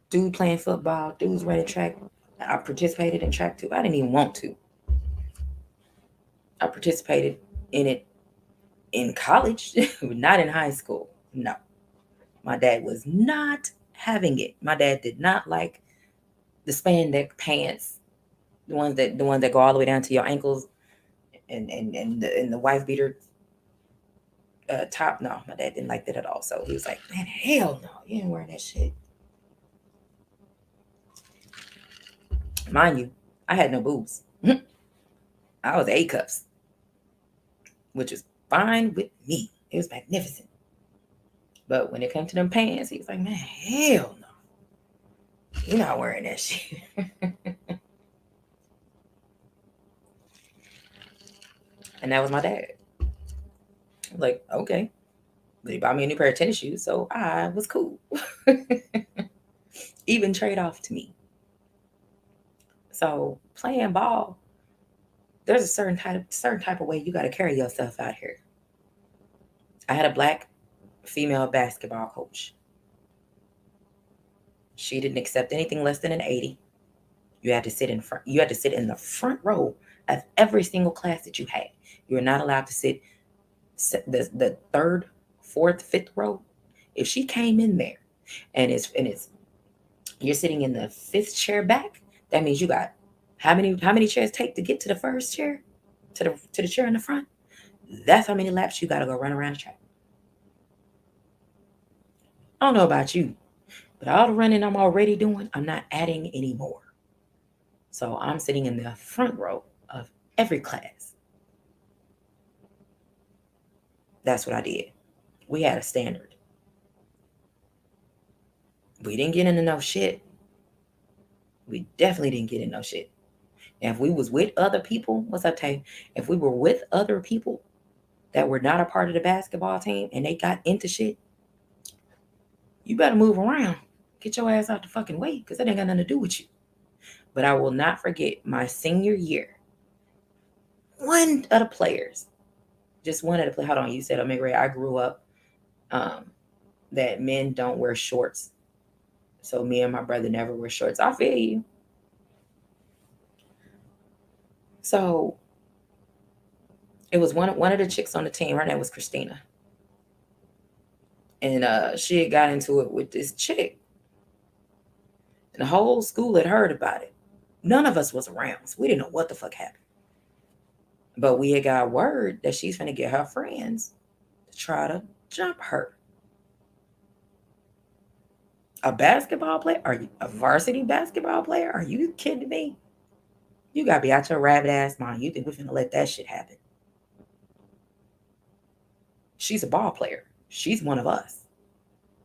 Dude playing football, dudes running track. I participated in track too. I didn't even want to. I participated in it in college, not in high school. No. My dad was not having it. My dad did not like the spandex pants, the ones that go all the way down to your ankles, and the wife beater top. No, my dad didn't like that at all. So he was like, man, hell no, you ain't wearing that shit. Mind you, I had no boobs. I was A cups, which is fine with me. It was magnificent. But when it came to them pants, he was like, man, hell no. You're not wearing that shit. And that was my dad. I was like, okay. But he bought me a new pair of tennis shoes, so I was cool. Even trade off to me. So playing ball, there's a certain type of way you got to carry yourself out here. I had a black female basketball coach. She didn't accept anything less than an 80. You had to sit in front. You had to sit in the front row of every single class that you had. You were not allowed to sit the third, fourth, fifth row. If she came in there and it's you're sitting in the fifth chair back, that means you got how many chairs take to get to the first chair, to the chair in the front. That's how many laps you got to go run around the track. I don't know about you, but all the running I'm already doing, I'm not adding anymore. So I'm sitting in the front row of every class. That's what I did. We had a standard. We didn't get into no shit. We definitely didn't get in no shit. And if we was with other people, what's up, Tay? If we were with other people that were not a part of the basketball team and they got into shit, you better move around. Get your ass out the fucking way because that ain't got nothing to do with you. But I will not forget my senior year. One of the players, just one of the players. Hold on, you said Omega Ray. I grew up um, that men don't wear shorts. So me and my brother never wear shorts. I feel you. So it was one of the chicks on the team. Her name was Christina, and she had got into it with this chick, and the whole school had heard about it. None of us was around, so we didn't know what the fuck happened. But we had got word that she's gonna get her friends to try to jump her. A basketball player? Are you a varsity basketball player? Are you kidding me? You gotta be out your rabbit ass mind. You think we're gonna let that shit happen? She's a ball player. She's one of us.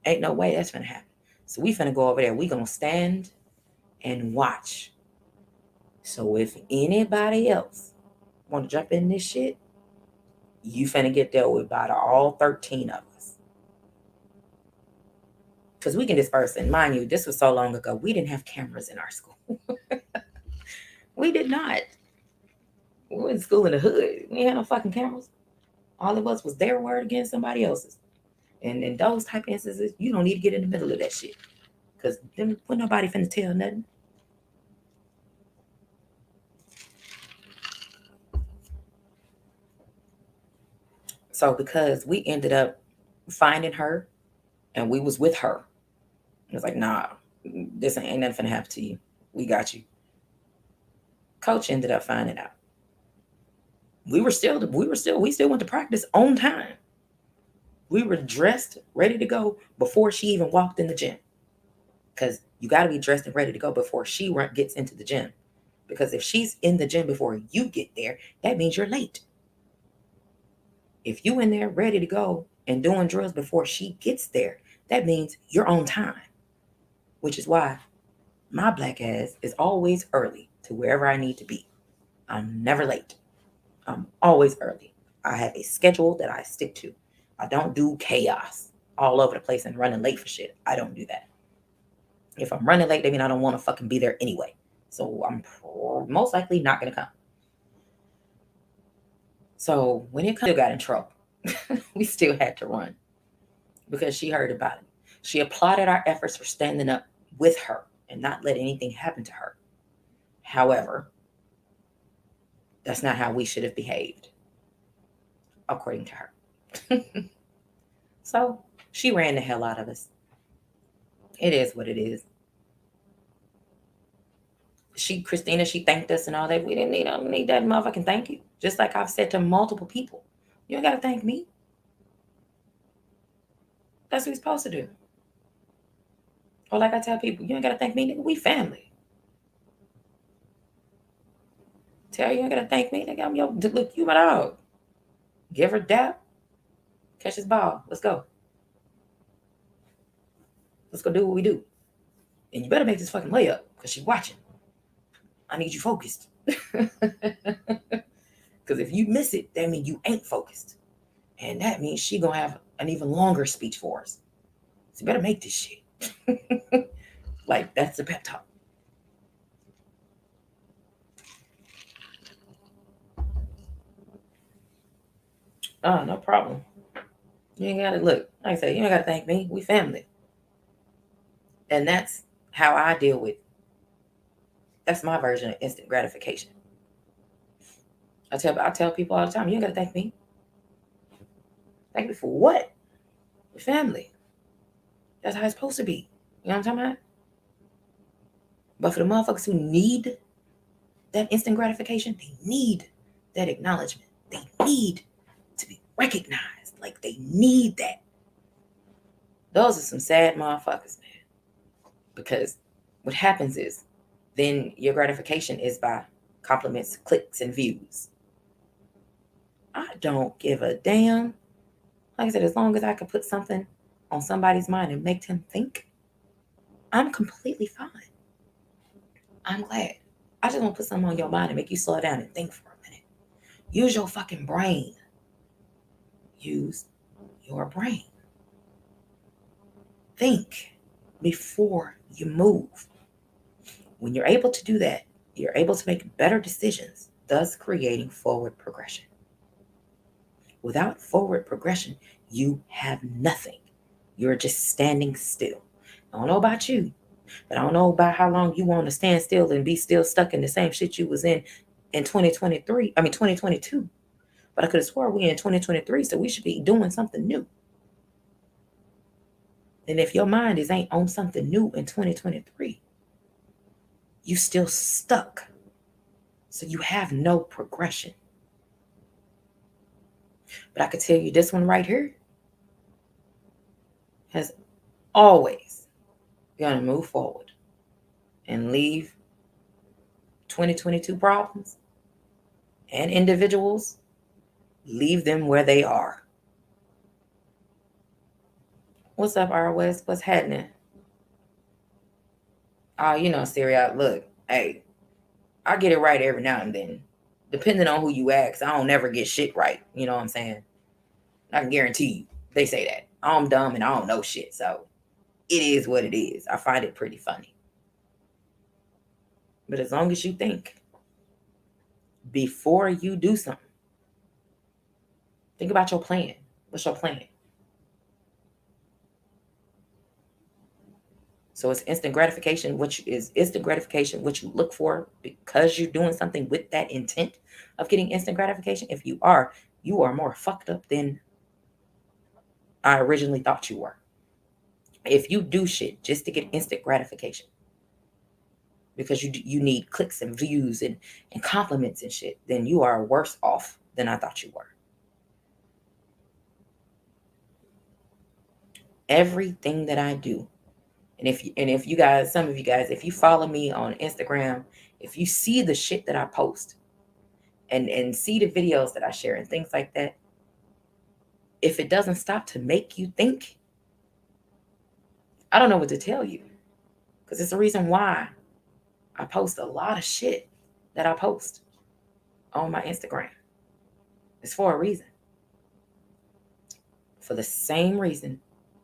Ain't no way that's gonna happen. So we finna go over there. We gonna stand and watch. So if anybody else want to jump in this shit, you finna get dealt with by all 13 of us. Because we can disperse. And mind you, this was so long ago. We didn't have cameras in our school. We did not. We went to school in the hood. We had no fucking cameras. All of us was their word against somebody else's. And in those type of instances, you don't need to get in the middle of that shit. Because then when nobody finna tell nothing. So because we ended up finding her and we was with her, it was like, nah, this ain't nothing finna happen to you. We got you. Coach ended up finding out. We still went to practice on time. We were dressed, ready to go before she even walked in the gym. Because you got to be dressed and ready to go before she gets into the gym. Because if she's in the gym before you get there, that means you're late. If you in there ready to go and doing drills before she gets there, that means you're on time. Which is why my black ass is always early to wherever I need to be. I'm never late. I'm always early. I have a schedule that I stick to. I don't do chaos all over the place and running late for shit. I don't do that. If I'm running late, that means I don't want to fucking be there anyway. So I'm most likely not going to come. So when it comes, I got in trouble. We still had to run because she heard about it. She applauded our efforts for standing up with her and not let anything happen to her. However, that's not how we should have behaved, according to her. So she ran the hell out of us. It is what it is. Christina, she thanked us and all that. We didn't need, I don't need that motherfucking thank you. Just like I've said to multiple people, you don't gotta thank me. That's what you're supposed to do. Or like I tell people, you ain't gotta thank me, nigga. We family. Tell you ain't gotta thank me, nigga. I'm your look, you my dog. Give her dap, catch his ball. Let's go. Let's go do what we do. And you better make this fucking layup because she's watching. I need you focused. Because if you miss it, that means you ain't focused. And that means she gonna have an even longer speech for us. So you better make this shit. Like, that's the pep talk. Oh, no problem. You ain't gotta look. Like I say, you ain't gotta thank me. We family. And that's how I deal with. That's my version of instant gratification. I tell people all the time, you ain't gotta thank me. Thank me for what? We're family. That's how it's supposed to be. You know what I'm talking about? But for the motherfuckers who need that instant gratification, they need that acknowledgement. They need to be recognized. Like, they need that. Those are some sad motherfuckers, man. Because what happens is then your gratification is by compliments, clicks, and views. I don't give a damn. Like I said, as long as I can put something on somebody's mind and make them think, I'm completely fine. I'm glad. I just want to put something on your mind and make you slow down and think for a minute. Use your fucking brain. Use your brain. Think before you move. When you're able to do that, you're able to make better decisions, thus creating forward progression. Without forward progression, you have nothing. You're just standing still. I don't know about you, but I don't know about how long you want to stand still and be still stuck in the same shit you was in 2022. But I could have swore we in 2023, so we should be doing something new. And if your mind ain't on something new in 2023, you still stuck. So you have no progression. But I could tell you this one right here has always gonna move forward and leave 2022 problems and individuals, leave them where they are. What's up, R West? What's happening? Oh, Syria, look, hey, I get it right every now and then. Depending on who you ask, I don't never get shit right. You know what I'm saying? I can guarantee you, they say that. I'm dumb and I don't know shit. So it is what it is. I find it pretty funny. But as long as you think before you do something, think about your plan. What's your plan? So it's instant gratification. Instant gratification what you look for because you're doing something with that intent of getting instant gratification? If you are more fucked up than I originally thought you were. If you do shit just to get instant gratification because you need clicks and views and compliments and shit, then you are worse off than I thought you were. Everything that I do, and if you guys, some of you guys, if you follow me on Instagram, if you see the shit that I post and see the videos that I share and things like that, if it doesn't stop to make you think, I don't know what to tell you. Because it's the reason why I post a lot of shit that I post on my Instagram. It's for a reason. For the same reason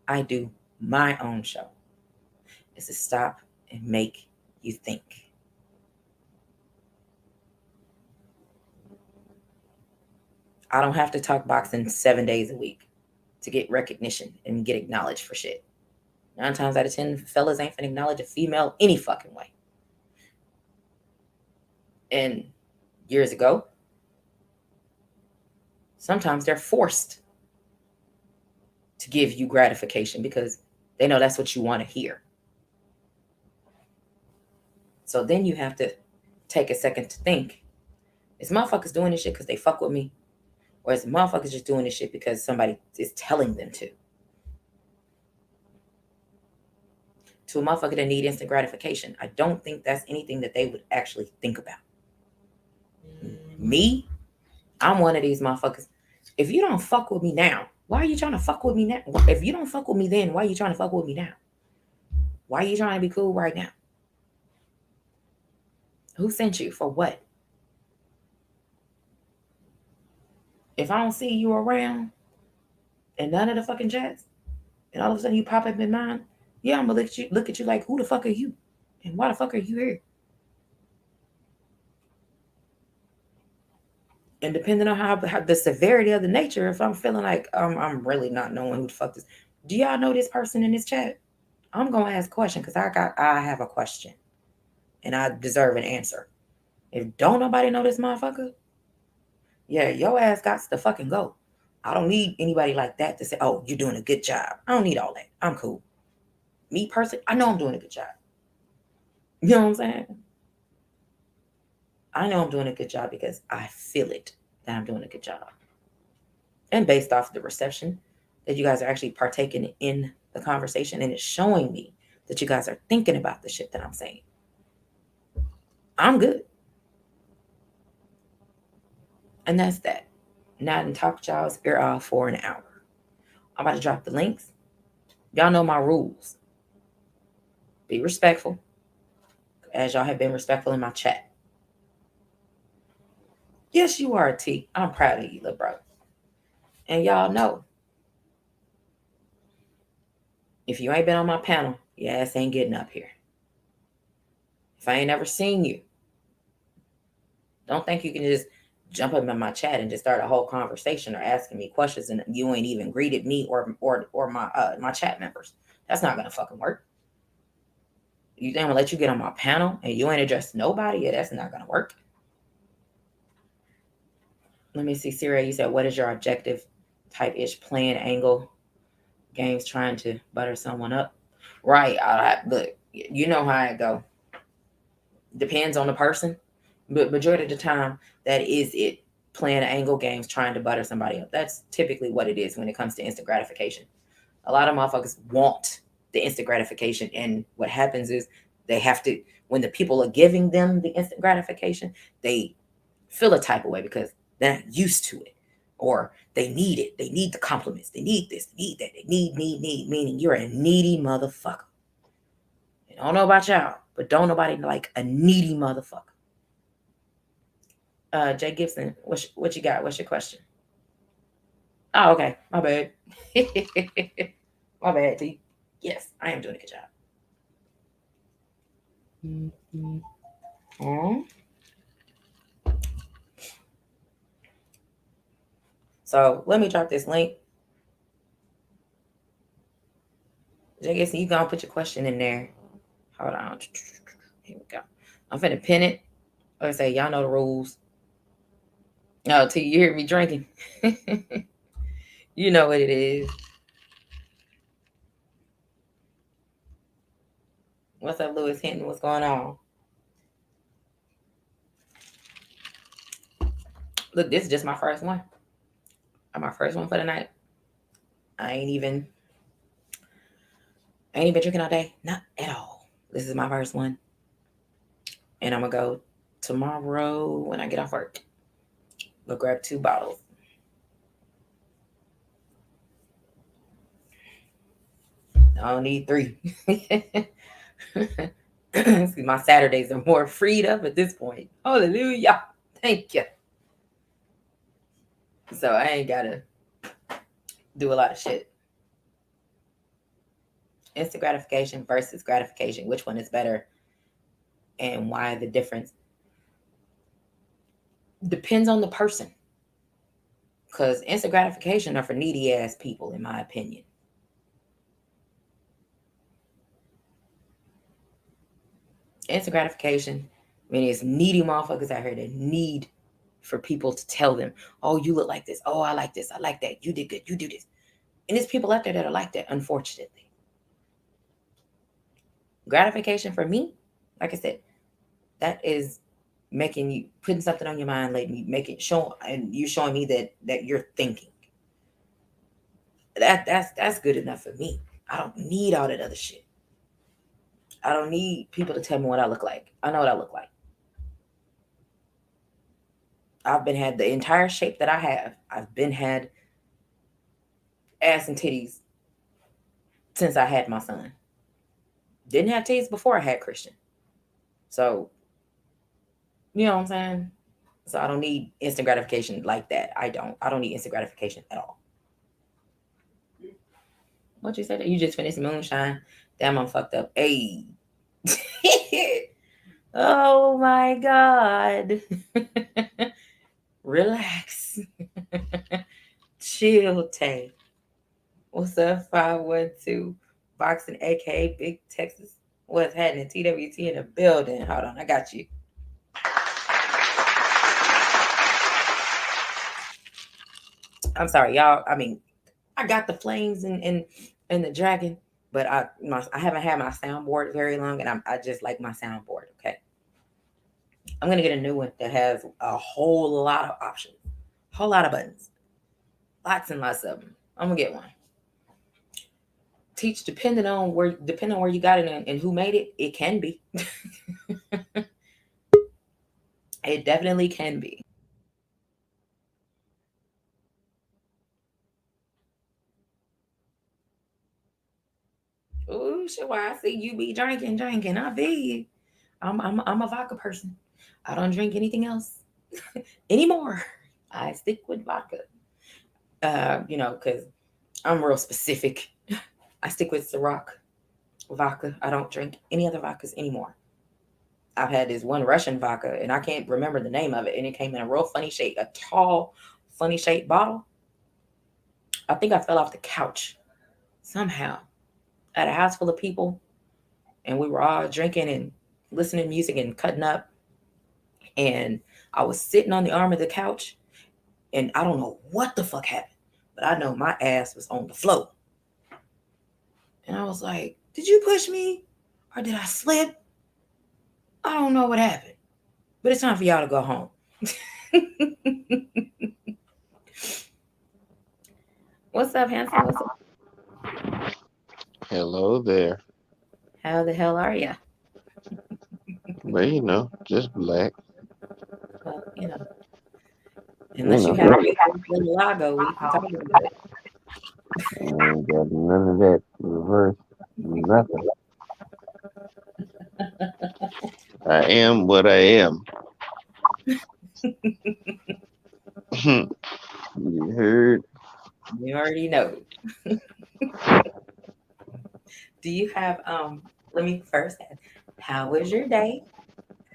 I do my own show. Is to stop and make you think. I don't have to talk boxing 7 days a week to get recognition and get acknowledged for shit. 9 times out of 10, fellas ain't finna acknowledge a female any fucking way. And years ago, sometimes they're forced to give you gratification because they know that's what you want to hear. So then you have to take a second to think, is motherfuckers doing this shit because they fuck with me? Or is motherfuckers just doing this shit because somebody is telling them to? To a motherfucker that need instant gratification, I don't think that's anything that they would actually think about. Me, I'm one of these motherfuckers. If you don't fuck with me now, why are you trying to fuck with me now? If you don't fuck with me then, why are you trying to fuck with me now? Why are you trying to be cool right now? Who sent you? For what? If I don't see you around and none of the fucking chats, and all of a sudden you pop up in mine, yeah, I'm gonna look at you like, who the fuck are you? And why the fuck are you here? And depending on how the severity of the nature, if I'm feeling like I'm really not knowing who the fuck this, do y'all know this person in this chat? I'm gonna ask a question because I have a question and I deserve an answer. If don't nobody know this motherfucker, yeah, your ass got to fucking go. I don't need anybody like that to say, oh, you're doing a good job. I don't need all that. I'm cool. Me personally, I know I'm doing a good job. You know what I'm saying? I know I'm doing a good job because I feel it that I'm doing a good job. And based off the reception that you guys are actually partaking in the conversation, and it's showing me that you guys are thinking about the shit that I'm saying. I'm good. And that's that. Now I done talked y'all's ear off for an hour. I'm about to drop the links. Y'all know my rules. Be respectful, as y'all have been respectful in my chat. Yes, you are, T. I'm proud of you, little bro. And y'all know, if you ain't been on my panel, your ass ain't getting up here. If I ain't never seen you, don't think you can just jump up in my chat and just start a whole conversation or asking me questions and you ain't even greeted me or my chat members. That's not gonna fucking work. You think I'm gonna let you get on my panel and you ain't addressed nobody? Yeah, that's not gonna work. Let me see, Syria, you said, what is your objective type-ish plan angle? Games trying to butter someone up. Right. Look, you know how it go. Depends on the person. But majority of the time, that is it. Playing angle games, trying to butter somebody up. That's typically what it is when it comes to instant gratification. A lot of motherfuckers want the instant gratification. And what happens is they have to, when the people are giving them the instant gratification, they feel a type of way because they're not used to it. Or they need it. They need the compliments. They need this. They need that. They need, meaning you're a needy motherfucker. I don't know about y'all, but don't nobody like a needy motherfucker. Jay Gibson, what you got? What's your question? Oh, okay. My bad. My bad, T. Yes, I am doing a good job. Mm-hmm. So let me drop this link. Jay Gibson, you gonna put your question in there. Hold on. Here we go. I'm finna pin it. Like I say, y'all know the rules. Oh, T, you hear me drinking? You know what it is. What's up, Lewis Hinton? What's going on? Look, this is just my first one. My first one for the night. I ain't even drinking all day. Not at all. This is my first one. And I'm gonna go tomorrow when I get off work. We'll grab 2 bottles. I don't need 3. See, my Saturdays are more freed up at this point. Hallelujah. Thank you. So I ain't gotta do a lot of shit. Instant gratification versus gratification. Which one is better? And why the difference? Depends on the person. Because instant gratification are for needy ass people, in my opinion. Instant gratification, I mean, it's needy motherfuckers out here that need for people to tell them, oh, you look like this. Oh, I like this. I like that. You did good. You do this. And there's people out there that are like that, unfortunately. Gratification for me, like I said, that is making you putting something on your mind, letting you make it show, and you showing me that you're thinking. That's good enough for me. I don't need all that other shit. I don't need people to tell me what I look like. I know what I look like. I've been had the entire shape that I have. I've been had ass and titties since I had my son. Didn't have titties before I had Christian. So, you know what I'm saying? So I don't need instant gratification like that. I don't need instant gratification at all. What you said? You just finished moonshine. Damn, I'm fucked up. Hey. Oh my God. Relax. Chill, Tay. What's up, 512? Boxing, aka Big Texas. What's happening? TWT in the building. Hold on, I got you. I'm sorry, y'all. I mean, I got the flames and the dragon, but I haven't had my soundboard very long, and I just like my soundboard. Okay, I'm gonna get a new one that has a whole lot of options, whole lot of buttons, lots and lots of them. I'm gonna get one. Teach depending on where you got it and who made it. It can be. It definitely can be. Oh shit! Why I see you be drinking. I be. I'm a vodka person. I don't drink anything else anymore. I stick with vodka. Because I'm real specific. I stick with Ciroc vodka. I don't drink any other vodkas anymore. I've had this one Russian vodka, and I can't remember the name of it, and it came in a real funny shape, a tall, funny shaped bottle. I think I fell off the couch somehow at a house full of people, and we were all drinking and listening to music and cutting up. And I was sitting on the arm of the couch, and I don't know what the fuck happened, but I know my ass was on the floor. And I was like, did you push me? Or did I slip? I don't know what happened. But it's time for y'all to go home. What's up, handsome? What's up? Hello there. How the hell are you? Well, just black. Well, You unless you know, have a little lago, we can talk about it. I ain't got none of that reverse, nothing. I am what I am. You heard? You already know. Do you have let me first ask, how was your day?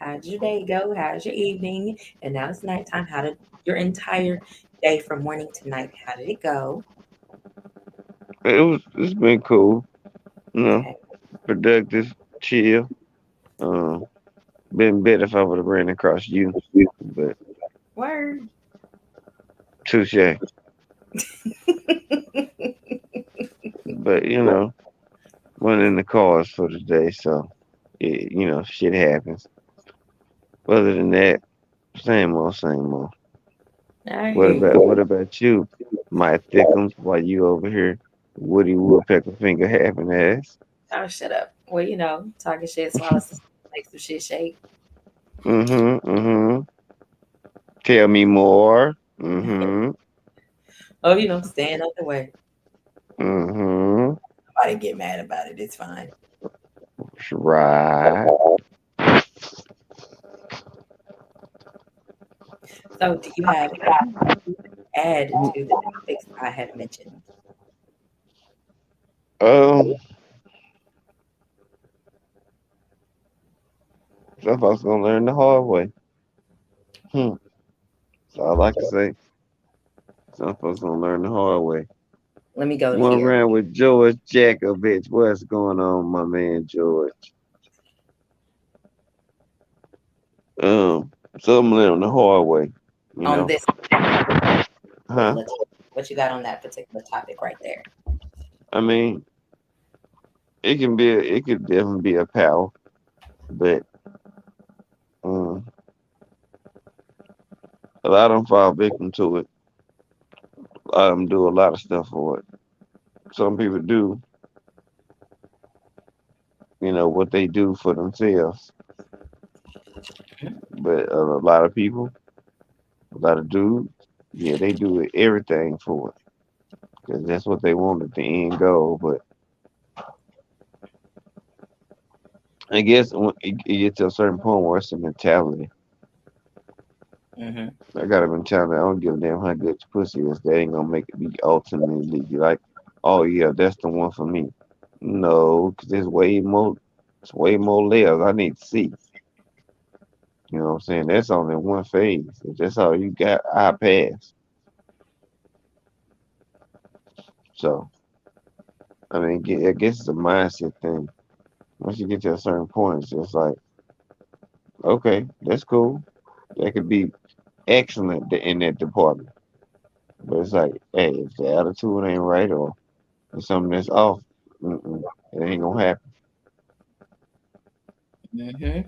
How did your day go? How's your evening? And now it's nighttime. How did your entire day from morning to night? How did it go? It's been cool. You know, Okay. productive, chill. Um, been better if I would have ran across you, but Word. touche. But went in the cars for the day, so shit happens. Other than that, same old, same old. I hear you. What about you, my thickums? While you over here, Woody Woodpecker finger having ass. Oh, shut up. Well, talking shit, swallow some, make some shit shake. Mm-hmm. Tell me more. Mm-hmm. Oh, staying out the way. Mm-hmm. Nobody get mad about it. It's fine. Right. So, do you have anything to add to the topics I have mentioned? Um, some folks gonna learn the hard way. Hmm. That's all I can say. Some folks gonna learn the hard way. Let me go One here. round with George Jakovich. What's going on, my man George? Um, some learn the hard way. You On know, this huh? particular topic, what you got on that particular topic right there? I mean, it could definitely be a power, but um, a lot of them fall victim to it. A lot of them do a lot of stuff for it. Some people do, what they do for themselves, but a lot of people, a lot of dudes, yeah, they do everything for it because that's what they want at the end goal. But I guess when it gets to a certain point where it's a mentality. Mm-hmm. I got a mentality. I don't give a damn how good your pussy is. That ain't gonna make it be ultimately be like, oh yeah, that's the one for me. No, because there's way more. It's way more layers I need to see. You know what I'm saying? That's only one phase. If that's all you got, I pass. So I mean, I guess it's a mindset thing. Once you get to a certain point, it's just like, okay, that's cool. That could be excellent in that department. But it's like, hey, if the attitude ain't right or if something that's off, it ain't gonna happen. Mm-hmm.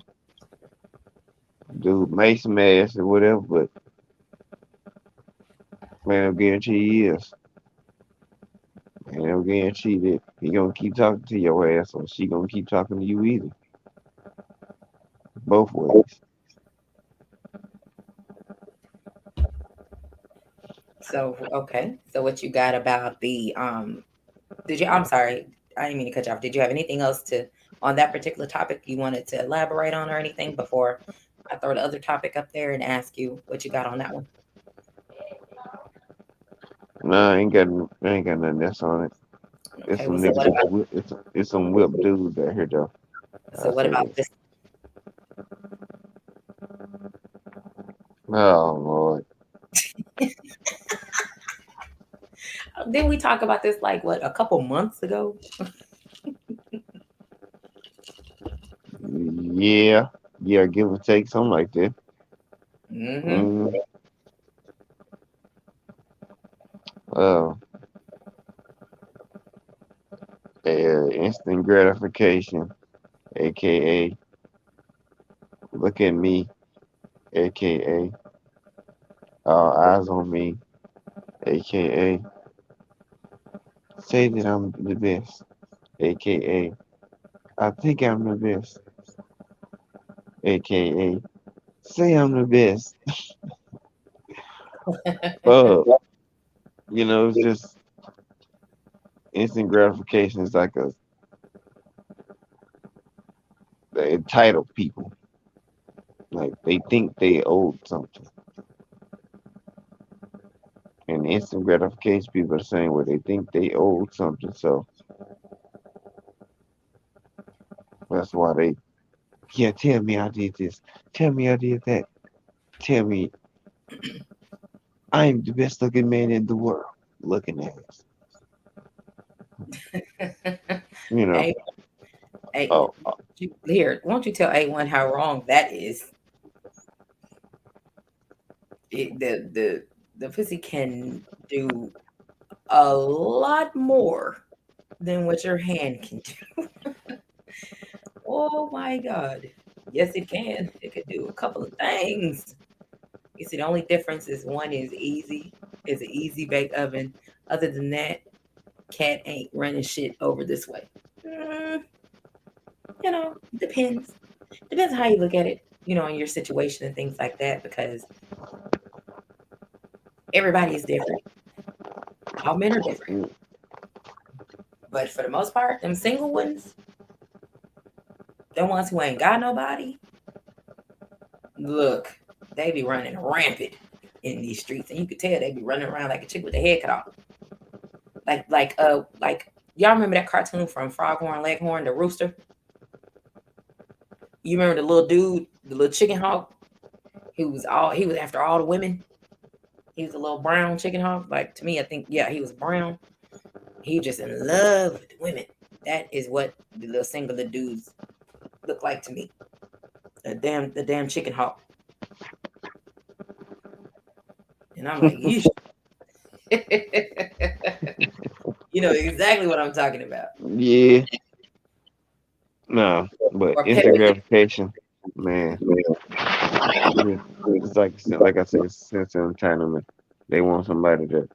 Dude, make some ass or whatever, but man, I guarantee he is. And I guarantee that he gonna keep talking to your ass or she gonna keep talking to you either. Both ways. So okay. So what you got about the did you I'm sorry, I didn't mean to cut you off. Did you have anything else to on that particular topic you wanted to elaborate on or anything before I throw the other topic up there and ask you what you got on that one? Nah, I ain't got nothing else on it. It's Okay, some well so niggas what with about it's some whip dudes out here though. I so what say about this. this Oh Lord. didn't we talk about this like what a couple months ago? Yeah. Yeah, give or take something like that. Mm-hmm. Mm, uh, instant gratification, aka look at me, aka eyes on me, aka say that I'm the best, aka I think I'm the best, aka say I'm the best. Uh, it's just instant gratification is like the entitled people. Like they think they owed something. And instant gratification people are saying where they think they owed something. So that's why they, yeah, tell me I did this. Tell me I did that. Tell me I'm the best looking man in the world. Looking at us. You know. Hey, hey, Oh, here, won't you tell A1 how wrong that is? The pussy can do a lot more than what your hand can do. Oh my God. Yes, it can. It could do a couple of things. You see, the only difference is one is easy, is an easy bake oven. Other than that, cat ain't running shit over this way. Mm, depends. Depends how you look at it, in your situation and things like that, because everybody is different. All men are different. mm, But for the most part, them single ones, them ones who ain't got nobody, look, they be running rampant in these streets. And you could tell they be running around like a chick with their head cut off. Like y'all remember that cartoon from Froghorn Leghorn, the rooster? You remember the little dude, the little chicken hawk? He was after all the women. He was a little brown chicken hawk. Like to me, I think yeah, he was brown. He just in love with the women. That is what the little singular dudes look like to me. The damn chicken hawk. And I'm like, you you know exactly what I'm talking about. Yeah, no, but Or pet instant with gratification, man. It's like I said, it's a sense of entitlement. They want somebody to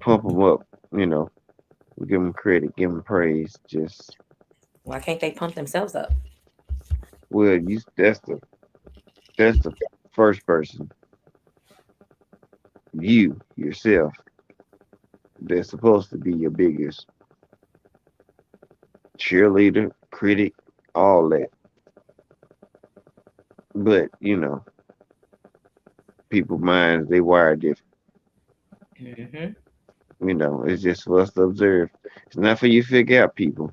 pump them up, you know, give them credit, give them praise. Just why can't they pump themselves up? well, you that's the first person, you yourself. They're supposed to be your biggest cheerleader, critic, all that. But you know, people minds they wire different. Hmm. You know, it's just for us to observe. It's not for you to figure out people.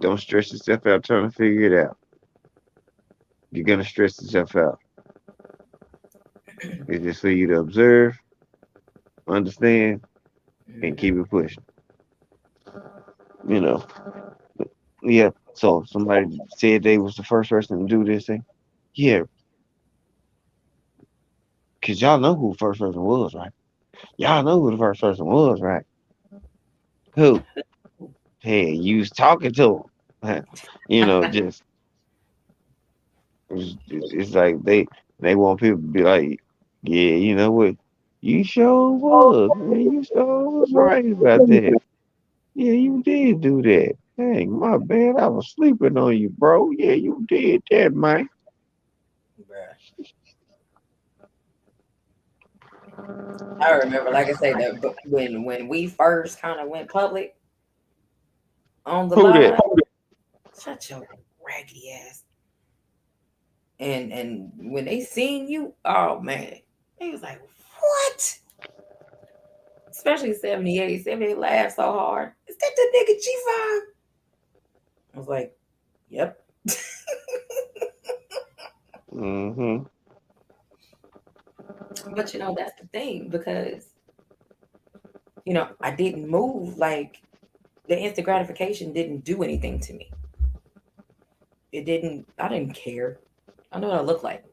Don't stress yourself out trying to figure it out. You're gonna stress yourself out. It's just for you to observe, understand, and keep Hmm. it pushing. You know. Yeah. So somebody said they was the first person to do this thing. Yeah, cause y'all know who the first person was, right? Y'all know who the first person was, right? Who? Hey, you was talking to him. You know, just it's like they want people to be like, yeah, you know what? You sure was, man. You sure was right about that. Yeah, you did do that. Hey, my bad. I was sleeping on you, bro. Yeah, you did that, man. Bruh. I remember, like I say, that when we first kind of went public on the Who that? live, shut your raggedy ass. And when they seen you, oh man, they was like, what? Especially 78. 78 laughed so hard. Is that the nigga G5? I was like, yep. Mm-hmm. But that's the thing because I didn't move like the instant gratification didn't do anything to me. It didn't. I didn't care. I know what I look like.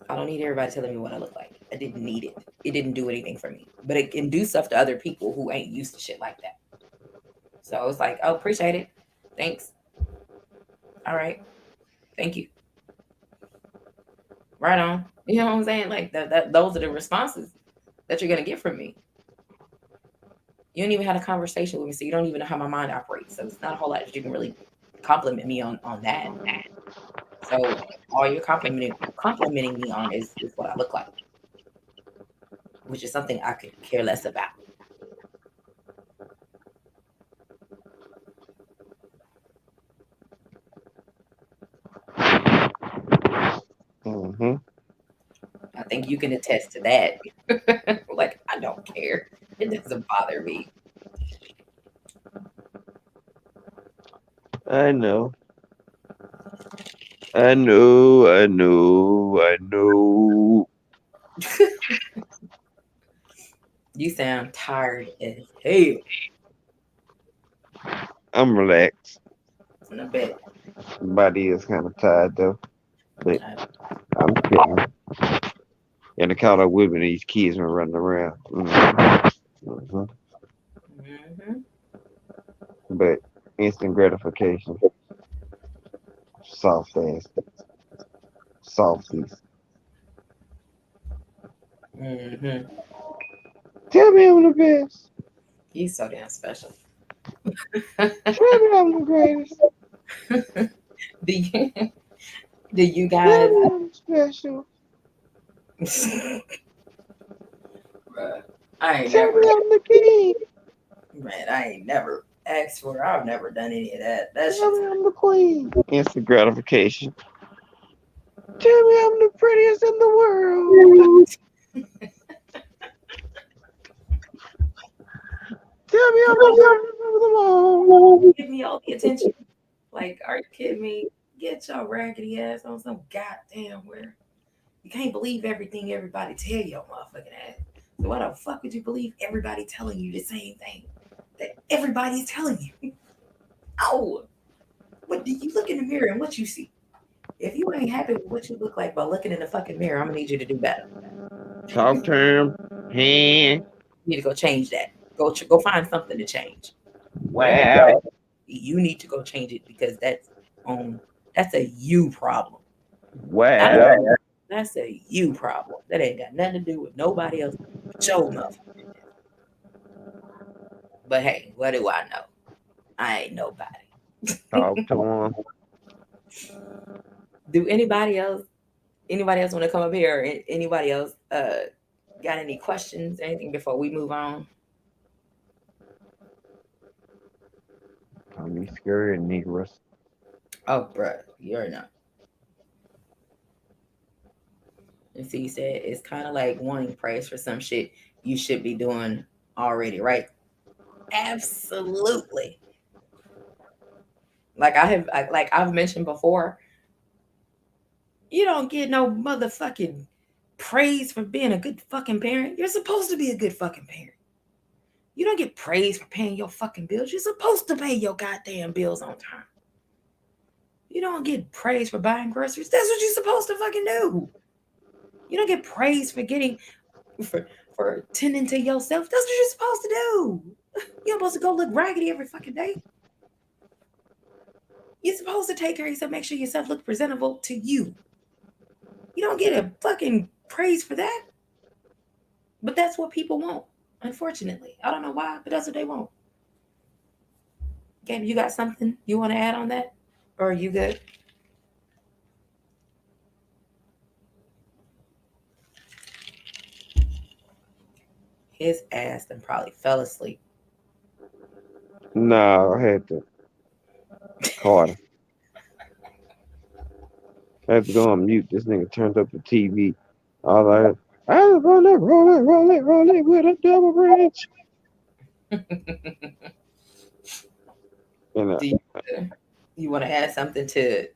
I don't need everybody telling me what I look like. I didn't need it. It didn't do anything for me. But it can do stuff to other people who ain't used to shit like that. So it's like, oh, appreciate it. Thanks. All right. Thank you. Right on. You know what I'm saying? Like that those are the responses that you're gonna get from me. You don't even have a conversation with me, so you don't even know how my mind operates. So it's not a whole lot that you can really compliment me on that. So all you're complimenting me on is what I look like, which is something I could care less about. Mm-hmm. I think you can attest to that. Like I don't care. It doesn't bother me. I know. I know. I know. I know. You sound tired as hell. I'm relaxed. In a bit. Body is kind of tired though, but I'm chilling. And the caught up with me, these kids been running around. Hmm. Mm-hmm. But instant gratification, soft ass, softies. Mm-hmm. Tell me I'm the best. He's so damn special. Tell me I'm the greatest. do you do you Tell guys me I'm special. Bruh, I ain't Tell never me I'm the king. man, I ain't never asked for I've never done any of that. That Tell shit's me I'm the queen. Instant gratification. Tell me I'm the prettiest in the world. Tell me I'm the baddest of them all. give me all the attention. Like, are you kidding me? Get your raggedy ass on some goddamn where. You can't believe everything everybody tell your motherfucking ass. So why the fuck would you believe everybody telling you the same thing that everybody's telling you? Oh, what do you look in the mirror and what you see? If you ain't happy with what you look like by looking in the fucking mirror, I'm gonna need you to do better. Short term, hand, You need to go change that. Go find something to change. Whatever wow, you need to go change it because on that's a you problem. Not a, wow. that's a you problem. That ain't got nothing to do with nobody else but your motherfucker. But hey, what do I know? I ain't nobody. Talk to him. Do anybody else want to come up here or anybody else got any questions, anything before we move on? Call me scary and Negroes. Oh, bruh, you're not. And so you said it's kind of like wanting praise for some shit you should be doing already, right? Absolutely. Like I've mentioned before, you don't get no motherfucking praise for being a good fucking parent. You're supposed to be a good fucking parent. You don't get praise for paying your fucking bills. You're supposed to pay your goddamn bills on time. You don't get praise for buying groceries. That's what you're supposed to fucking do. You don't get praise for getting for tending to yourself. That's what you're supposed to do. You're supposed to go look raggedy every fucking day. You're supposed to take care of yourself, make sure yourself look presentable to you. You don't get a fucking praise for that. But that's what people want, unfortunately. I don't know why, but that's what they want. Gabe, you got something you want to add on that? Or are you good? His ass and probably fell asleep. No, I had to Carter. I had to go on mute. This nigga turned up the TV. All I heard, I roll it, roll it, roll it, roll it with a double branch. And Do you want to add something to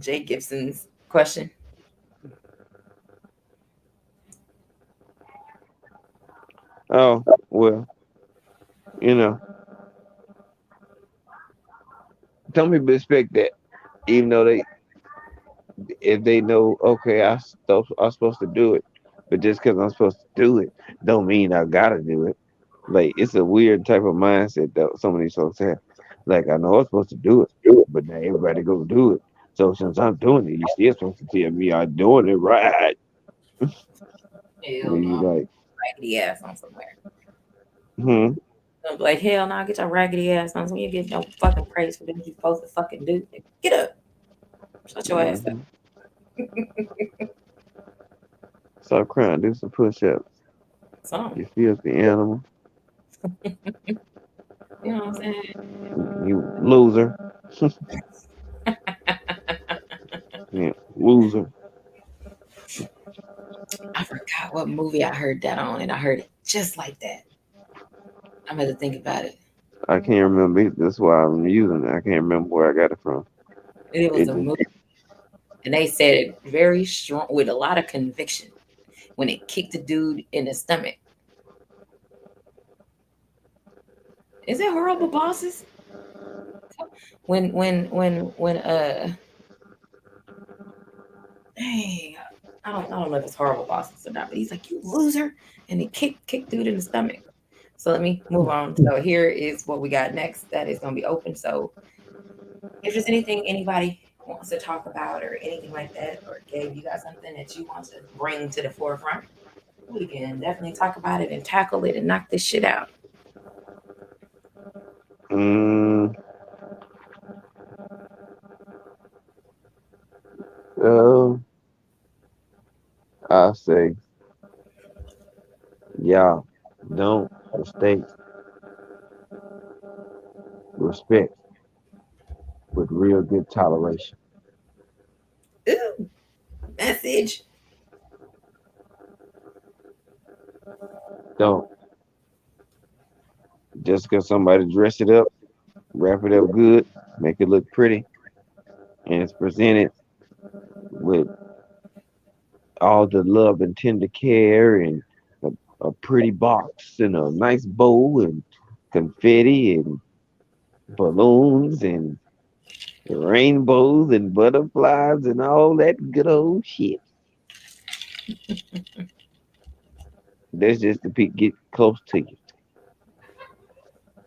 Jake Gibson's question? oh well, you know, some people expect that, even though if they know, okay, I'm supposed to do it, but just because I'm supposed to do it, don't mean I gotta do it. Like it's a weird type of mindset that some of these folks have. Like I know I'm supposed to do it, but now everybody go do it. So since I'm doing it, you still supposed to tell me I'm doing it right. Hell And you no. like, Raggedy ass on somewhere. hmm, Don't be like, hell no, get your raggedy ass on. When you get no fucking praise for what you're supposed to fucking do. Get up. Shut your ass up. hmm. Stop crying, do some push-ups. Some. You filthy animal, You know what I'm saying? you loser, yeah, loser. I forgot what movie I heard that on, and I heard it just like that. I'm going to think about it. I can't remember. That's why I'm using it. I can't remember where I got it from. It was It a just, movie, and they said it very strong with a lot of conviction when it kicked the dude in the stomach. Is it Horrible Bosses? When dang, I don't know if it's Horrible Bosses or not, but he's like, you loser, and he kicked dude in the stomach. So let me move on. So here is what we got next. That is gonna be open. So if there's anything anybody wants to talk about or anything like that, or Gabe, you got something that you want to bring to the forefront, we can definitely talk about it and tackle it and knock this shit out. mm, uh, I say, y'all don't mistake respect with real good toleration. Ooh, message. Don't just because somebody dress it up, wrap it up good, make it look pretty, and it's presented with all the love and tender care and a, a pretty box and a nice bow and confetti and balloons and rainbows and butterflies and all that good old shit. That's just to get close to you.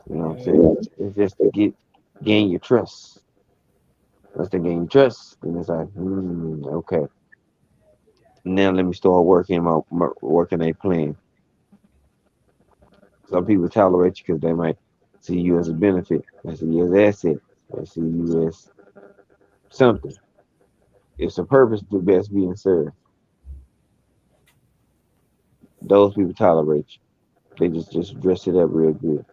You know what I'm saying? Mm. It's just to gain your trust. Once they gain trust, then it's like, okay. Now let me start working a plan. Some people tolerate you because they might see you as a benefit. They see you as an asset. They see you as something. It's a purpose to best being served. Those people tolerate you. They just dress it up real good.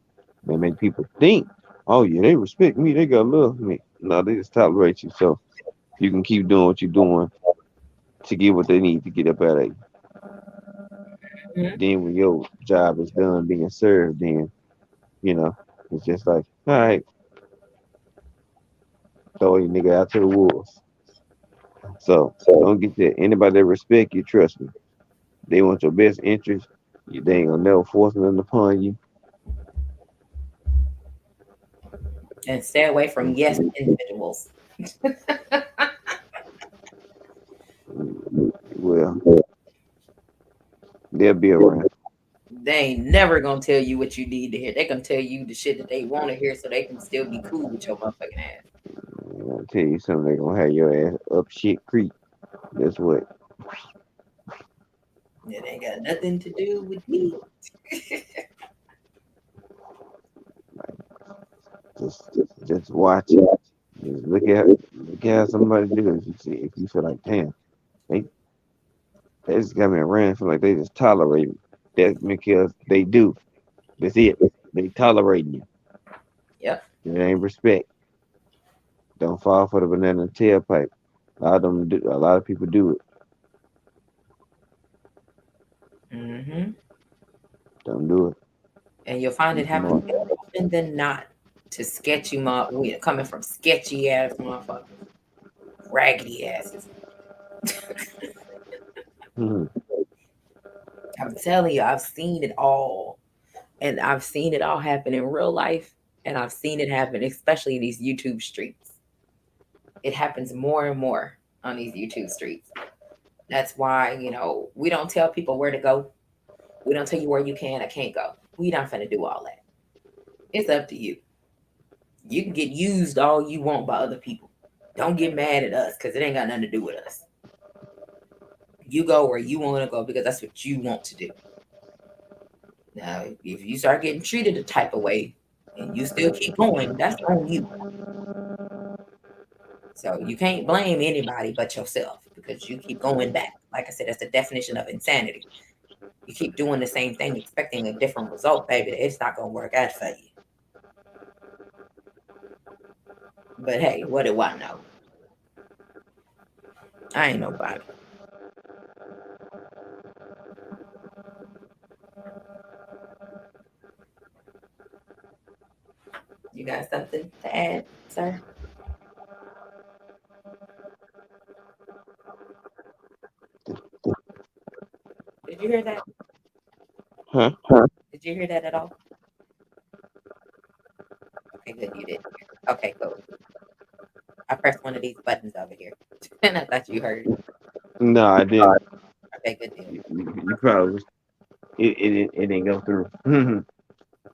They make people think, oh yeah, they respect me. They got love for me. No, they just tolerate you so you can keep doing what you're doing to get what they need to get up out of you. Mhm. Then when your job is done being served, then you know it's just like, all right, throw your nigga out to the wolves. So don't get that. Anybody that respect you, trust me, they want your best interest. They ain't gonna never force nothing upon you. And stay away from yes individuals. Well, they'll be around. They ain't never gonna tell you what you need to hear. They gonna tell you the shit that they want to hear so they can still be cool with your motherfucking ass. I'll tell you something. They gonna have your ass up shit creek. That's what. It ain't got nothing to do with me. Just watch it. Just look at how somebody do it. If you feel like, damn, they they just got me around. Feel like they just tolerate me. That's because they do. That's it. They tolerating you. Yep. It ain't respect. Don't fall for the banana tailpipe. A lot of people do it. Hmm. Don't do it. And you'll find Be it happens smart. more often than not to sketchy coming from sketchy ass motherfuckers, raggedy asses. Mhm. I'm telling you, I've seen it all. And I've seen it all happen in real life. And I've seen it happen, especially in these YouTube streets. It happens more and more on these YouTube streets. That's why, we don't tell people where to go. We don't tell you where you can or can't go. We not finna do all that. It's up to you. You can get used all you want by other people. Don't get mad at us because it ain't got nothing to do with us. You go where you want to go because that's what you want to do. Now, if you start getting treated a type of way and you still keep going, that's on you. So you can't blame anybody but yourself because you keep going back. Like I said, that's the definition of insanity. You keep doing the same thing, expecting a different result, baby. It's not gonna work out for you. But hey, what do I know? I ain't nobody. You got something to add, sir? Did you hear that? Huh? Did you hear that at all? Okay, good. You did. Okay, cool. I pressed one of these buttons over here, and I thought you heard. No, I didn't. Okay, good deal. You probably it didn't go through.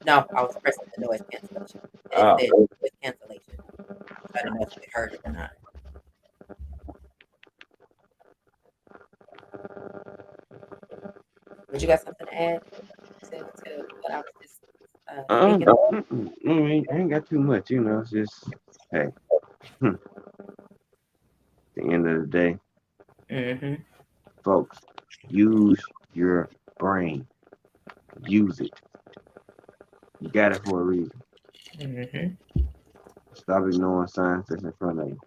No, I was pressing the noise cancellation, and it Oh, said noise cancellation. So I didn't know if you heard it or not. But you got something to add to what I was just speaking of? I ain't got too much. It's just hey. At the end of the day, Mm-hmm. folks, use your brain. Use it. You got it for a reason. Mm-hmm. Stop ignoring signs that's in front of you.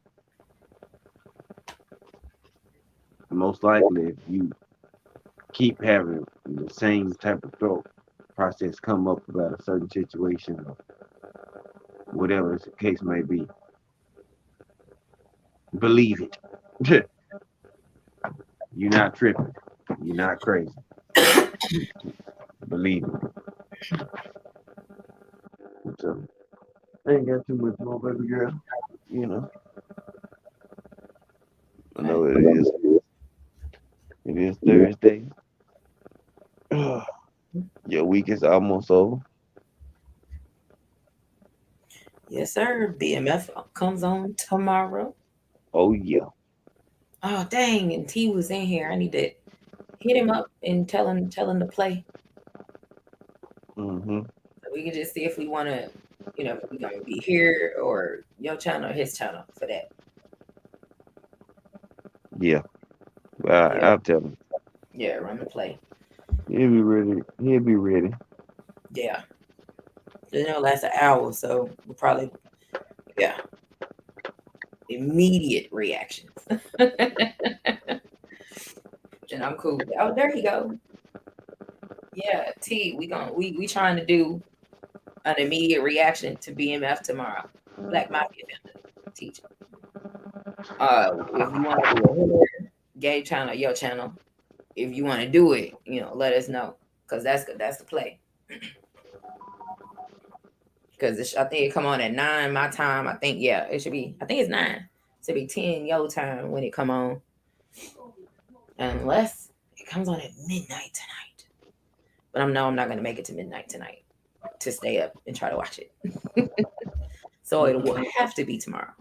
Most likely, if you keep having the same type of thought process come up about a certain situation or whatever the case may be, believe it. You're not tripping. You're not crazy. Believe me. So I ain't got too much more, baby girl. You know, I Okay. know it is. It is Thursday. Your week is almost over. Yes, sir. BMF comes on tomorrow. Oh yeah. Oh dang! And T was in here. I need to hit him up and tell him to play. Mm-hmm. So we can just see if we want to, if we're gonna be here or your channel or his channel for that. Yeah. Well, Yeah, I'll tell him. yeah, run the play. He'll be ready. He'll be ready. Yeah, last an hour, so we'll probably yeah immediate reactions. And I'm cool. Oh, there you go. Yeah, T, we trying to do an immediate reaction to BMF tomorrow. Black Mafia teacher. If you want to do a hood, gay channel, your channel. If you want to do it, let us know, cause that's the play. Cause I think it come on at 9 my time. I think it should be. I think it's 9. It should be 10 your time when it come on, unless it comes on at midnight tonight. But I'm not gonna make it to midnight tonight to stay up and try to watch it. So it will have to be tomorrow.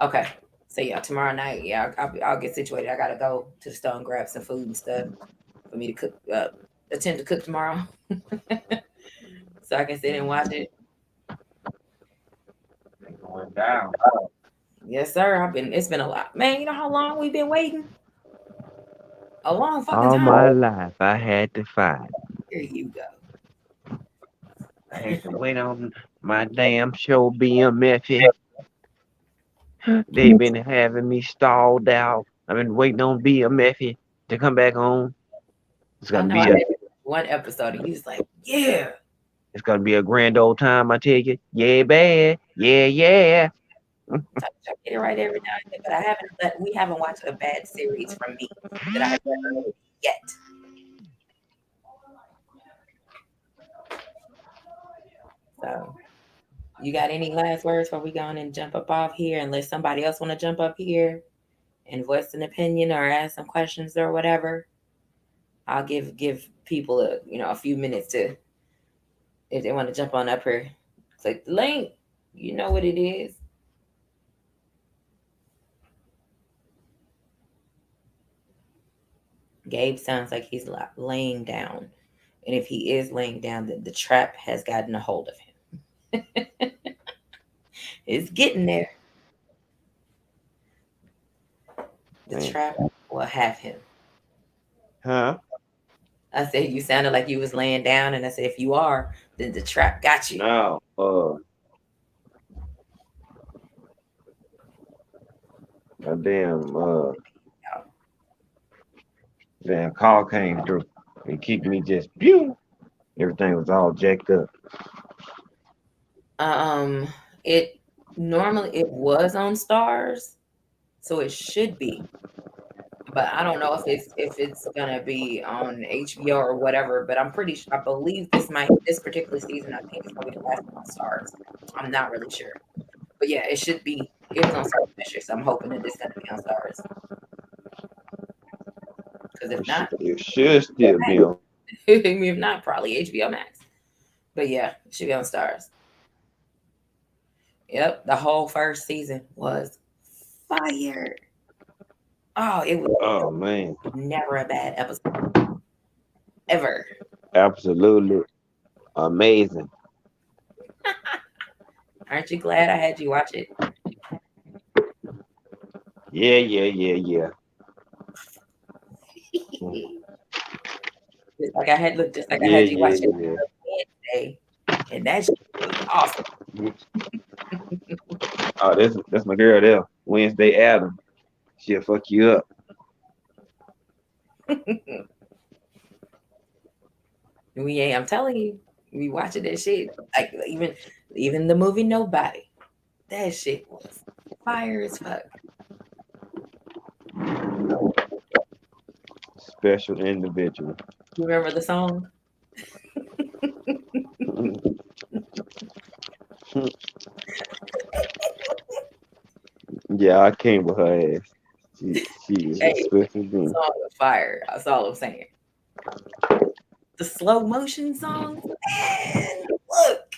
Okay. So yeah, tomorrow night, I'll get situated. I gotta go to the store and grab some food and stuff for me to cook. Attempt to cook tomorrow, so I can sit and watch it. Going down. Yes, sir. It's been a lot, man. You know how long we've been waiting? A long fucking All time. my life I had to fight. Here you go. I had to wait on my damn show BMF. They been having me stalled out. I've been waiting on BMF to come back on. It's I gonna know. I be a did one episode, and he was like, "Yeah." it's gonna be a grand old time, I tell you. Yeah, bad. Yeah, yeah. I get it right every now and then, but we haven't watched a bad series from me that I have heard yet. So, you got any last words before we go on and jump up off here? Unless somebody else want to jump up here and voice an opinion or ask some questions or whatever, I'll give people a few minutes to, if they want to jump on up here. Click the link. You know what it is. Gabe sounds like he's laying down. And if he is laying down, the trap has gotten a hold of him. It's getting there. The Man. trap will have him. Huh? I said, you sounded like you was laying down. And I said, if you are, then the trap got you. No. A damn call came through. It kicked me just pew. Everything was all jacked up. Um, it it was on Stars, so it should be. But I don't know if it's gonna be on HBO or whatever. But I believe this particular season. I think it's probably the last one on Stars. I'm not really sure, but yeah, it should be. It was on Stars this year, so I'm hoping that it's gonna be on Stars. Because if not, It should still be on. if not, probably HBO Max. But yeah, it should be on Stars. Yep, the whole first season was fire. Oh, it was Oh man. never a bad episode. Ever. Absolutely amazing. Aren't you glad I had you watch it? Yeah, yeah, yeah, yeah. Just like I Yeah, had you yeah, watch it yeah. Wednesday, and that shit was awesome. Oh, that's my girl there. Wednesday Adam. She'll fuck you up. I'm telling you, we watching that shit. Like even the movie Nobody. That shit was fire as fuck. special individual. You remember the song? Yeah, I came with her ass. She is a Hey, special the being. song was fire. That's all I'm saying. The slow motion songs, man. Look,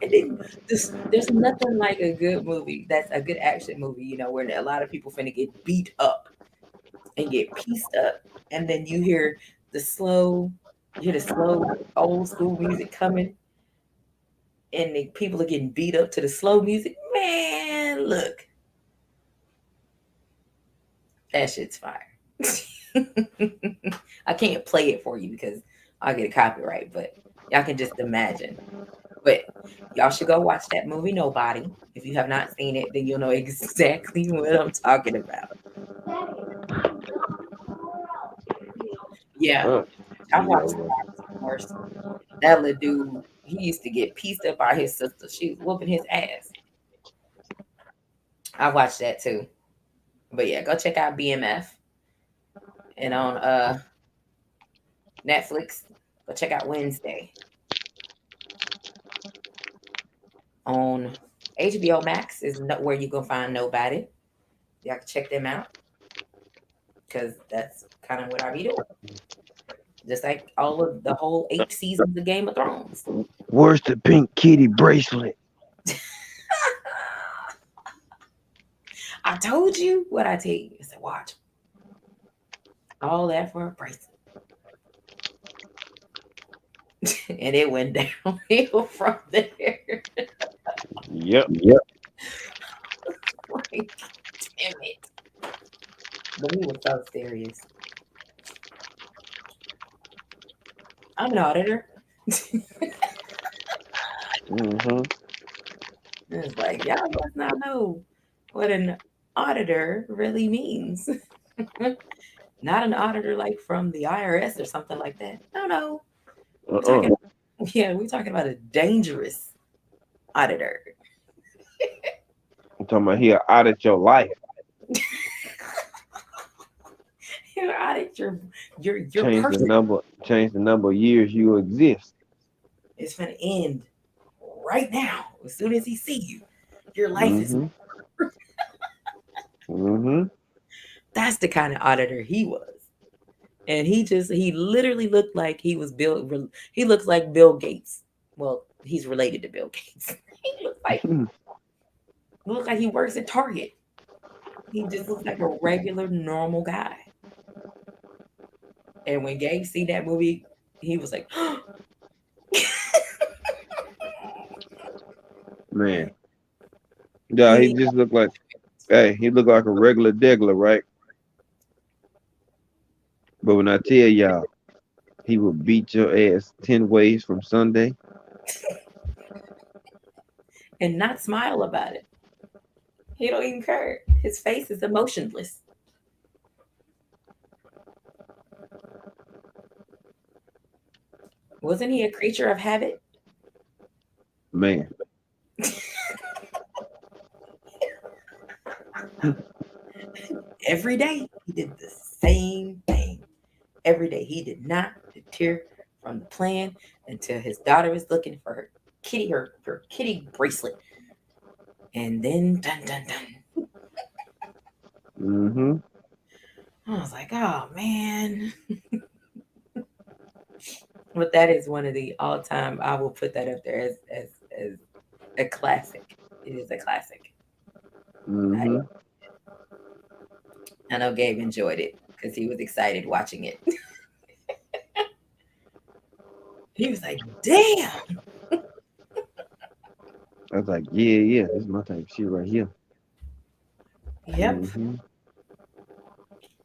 and then there's nothing like a good movie. That's a good action movie. Where a lot of people finna get beat up and get pieced up, and then you hear the slow old school music coming, and the people are getting beat up to the slow music. Man, look, that shit's fire. I can't play it for you because I'll get a copyright, but y'all can just imagine. But y'all should go watch that movie, Nobody. If you have not seen it, then you'll know exactly what I'm talking about. Yeah, Uh, I yeah, watched well, worse. That little dude, he used to get pieced up by his sister. She was whooping his ass. I watched that too. But yeah, go check out BMF and on Netflix. Go check out Wednesday on HBO Max is where you can find Nobody. Y'all can check them out because that's kind of what I be doing. Just like all of the whole 8 seasons of Game of Thrones. where's the pink kitty bracelet? I told you what I tell you. I said, watch all that for a bracelet. And it went downhill from there. Yep. Yep. Like, damn it. But he was so serious. I'm an auditor. Hmm. It's like, y'all must not know what an auditor really means. Not an auditor like from the IRS or something like that. No, no. We're Uh-uh. talking, yeah, we're talking about a dangerous auditor. I'm talking about he'll audit your life, He'll audit your person. change the number of years you exist. It's gonna end right now. As soon as he see you, your life is. Hmm. Hmm. That's the kind of auditor he was. And he literally looked like he was he looks like Bill Gates. Well, he's related to Bill Gates. He looks like he works at Target. He just looks like a regular normal guy. And when Gabe seen that movie, he was like, Man, yeah, he he just looked like, hey, he looked like a regular degler, right? But when I tell y'all, he would beat your ass 10 ways from Sunday. and not smile about it. He don't even care. His face is emotionless. Wasn't he a creature of habit? Man, Every day he did the same thing. Every day he did not deter from the plan until his daughter was looking for her kitty bracelet. And then dun dun dun. hmm, I was like, oh man. But that is one of the all time, I will put that up there as a classic. It is a classic. I, hmm. I know Gabe enjoyed it because he was excited watching it. He was like, damn. I was like, yeah, yeah, this is my type of shit right here. Yep. Hmm.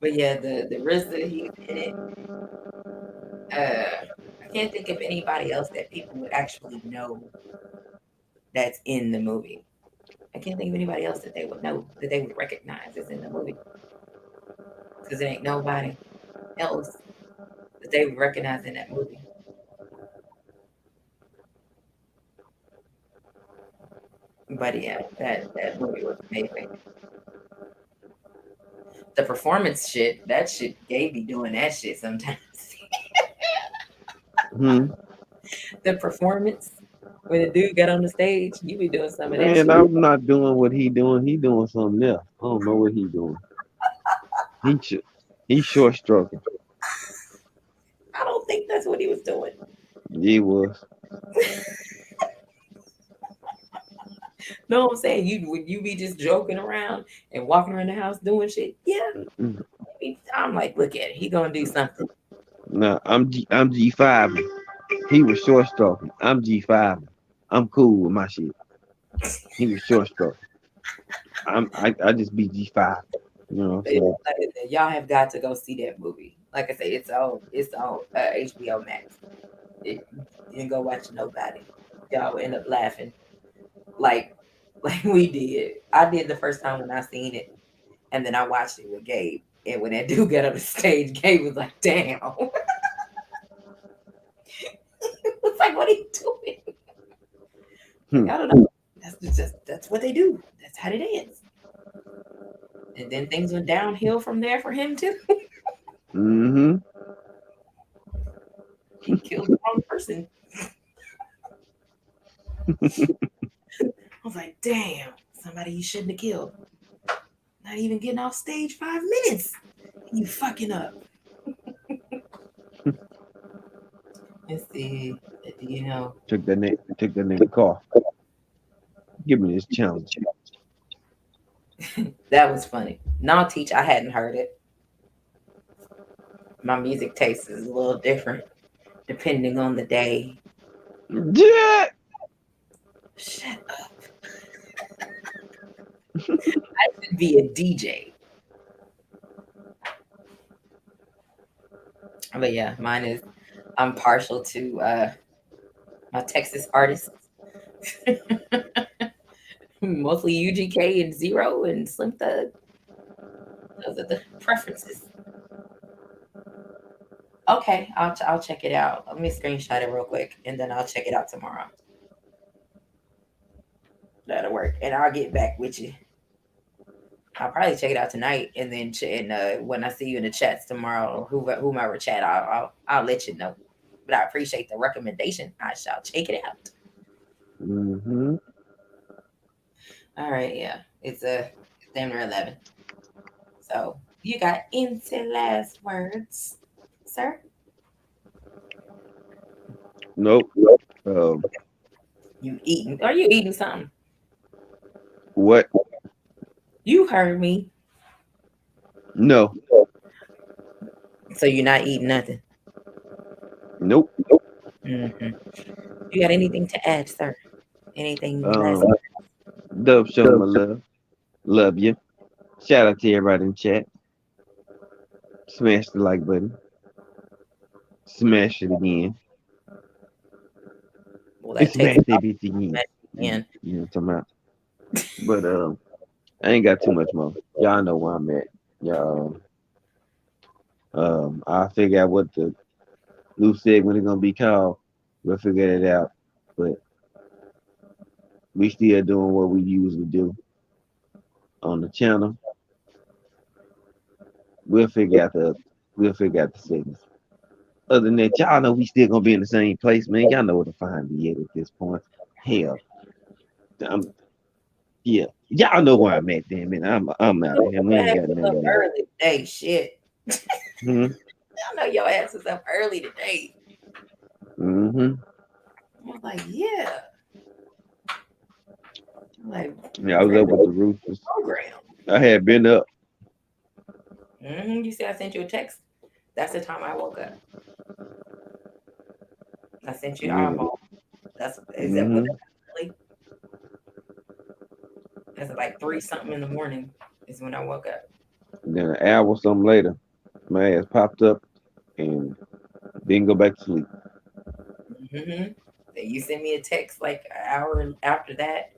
But yeah, the RZA, he's in it. I can't think of anybody else that people would actually know that's in the movie. I can't think of anybody else that they would know, that they would recognize is in the movie. Because there ain't nobody else that they would recognize in that movie. But yeah, that movie was amazing. The performance shit, that shit, Gabe be doing that shit sometimes. Hmm. The performance, when the dude got on the stage, you be doing some of that Man, shit. I'm not doing what he doing. He doing something else. I don't know what he doing. He sh- he short stroking. I don't think that's what he was doing. He was. No, I'm saying you would you be just joking around and walking around the house doing shit. Yeah, Mm. I'm like, look at it. He gonna do something. No, I'm G5. He was short stroking. I'm G5. I'm cool with my shit. He was short stroking. I just be G5. You know what I'm But yeah, saying? like I said, y'all have got to go see that movie. Like I said, it's on HBO Max. It, you didn't go watch nobody. Y'all will end up laughing like like we did. I did the first time when I seen it, and then I watched it with Gabe. And when that dude got on the stage, Gabe was like, "Damn!" It's like, what are you doing? Like, Hmm. I don't know. That's what they do. That's how they dance. And then things went downhill from there for him too. Mm-hmm. He killed the wrong person. I was like, damn, somebody you shouldn't have killed. Not even getting off stage 5 minutes. You fucking up. Let's see. Do you know? Took the nigga car. Give me this challenge. That was funny. Non teach, I hadn't heard it. My music taste is a little different depending on the day. Yeah. Shut up. I should be a DJ. But yeah, mine is I'm partial to my Texas artists. Mostly UGK and Zero and Slim Thug. Those are the preferences. Okay, I'll check it out. Let me screenshot it real quick, and then I'll check it out tomorrow. That'll work, and I'll get back with you. I'll probably check it out tonight, and then when I see you in the chats tomorrow, whomever chat, I'll let you know. But I appreciate the recommendation. I shall check it out. Mm-hmm. All right, yeah, it's damn near 11. So you got any last words, sir? Nope. Um. You eating? Are you eating something? What? You heard me. No. So you're not eating nothing. Nope. Hmm. You got anything to add, sir? Anything last? Um. Dub, show my love. Love you. Shout out to everybody in chat. Smash the like button. Smash it again. Well, And that takes smash that bitch again. in. You know what I'm talking about? But I ain't got too much more. Y'all know where I'm at. Y'all. I'll figure out what the new segment is gonna be called. We'll figure it out. But we still doing what we usually do on the channel. We'll figure out the segment. Other than that, y'all know we still gonna be in the same place, man. Y'all know where to find me at this point. Hell, I'm yeah. Y'all know where I'm at, damn it. I'm out of here. We Your ain't ass got was up nothing else. early today. Shit. Hmm. I know your ass was up early today. Hmm. I was like, yeah. I'm like, Yeah, I was up with the roosters. program. I had been up. You see, I sent you a text. That's the time I woke up. I sent you the Yeah. eyeball. That's is that what Hmm. that's really? That's like three something in the morning is when I woke up. Then an hour or something later, my ass popped up and didn't go back to sleep. Mm-hmm. You sent me a text like an hour after that.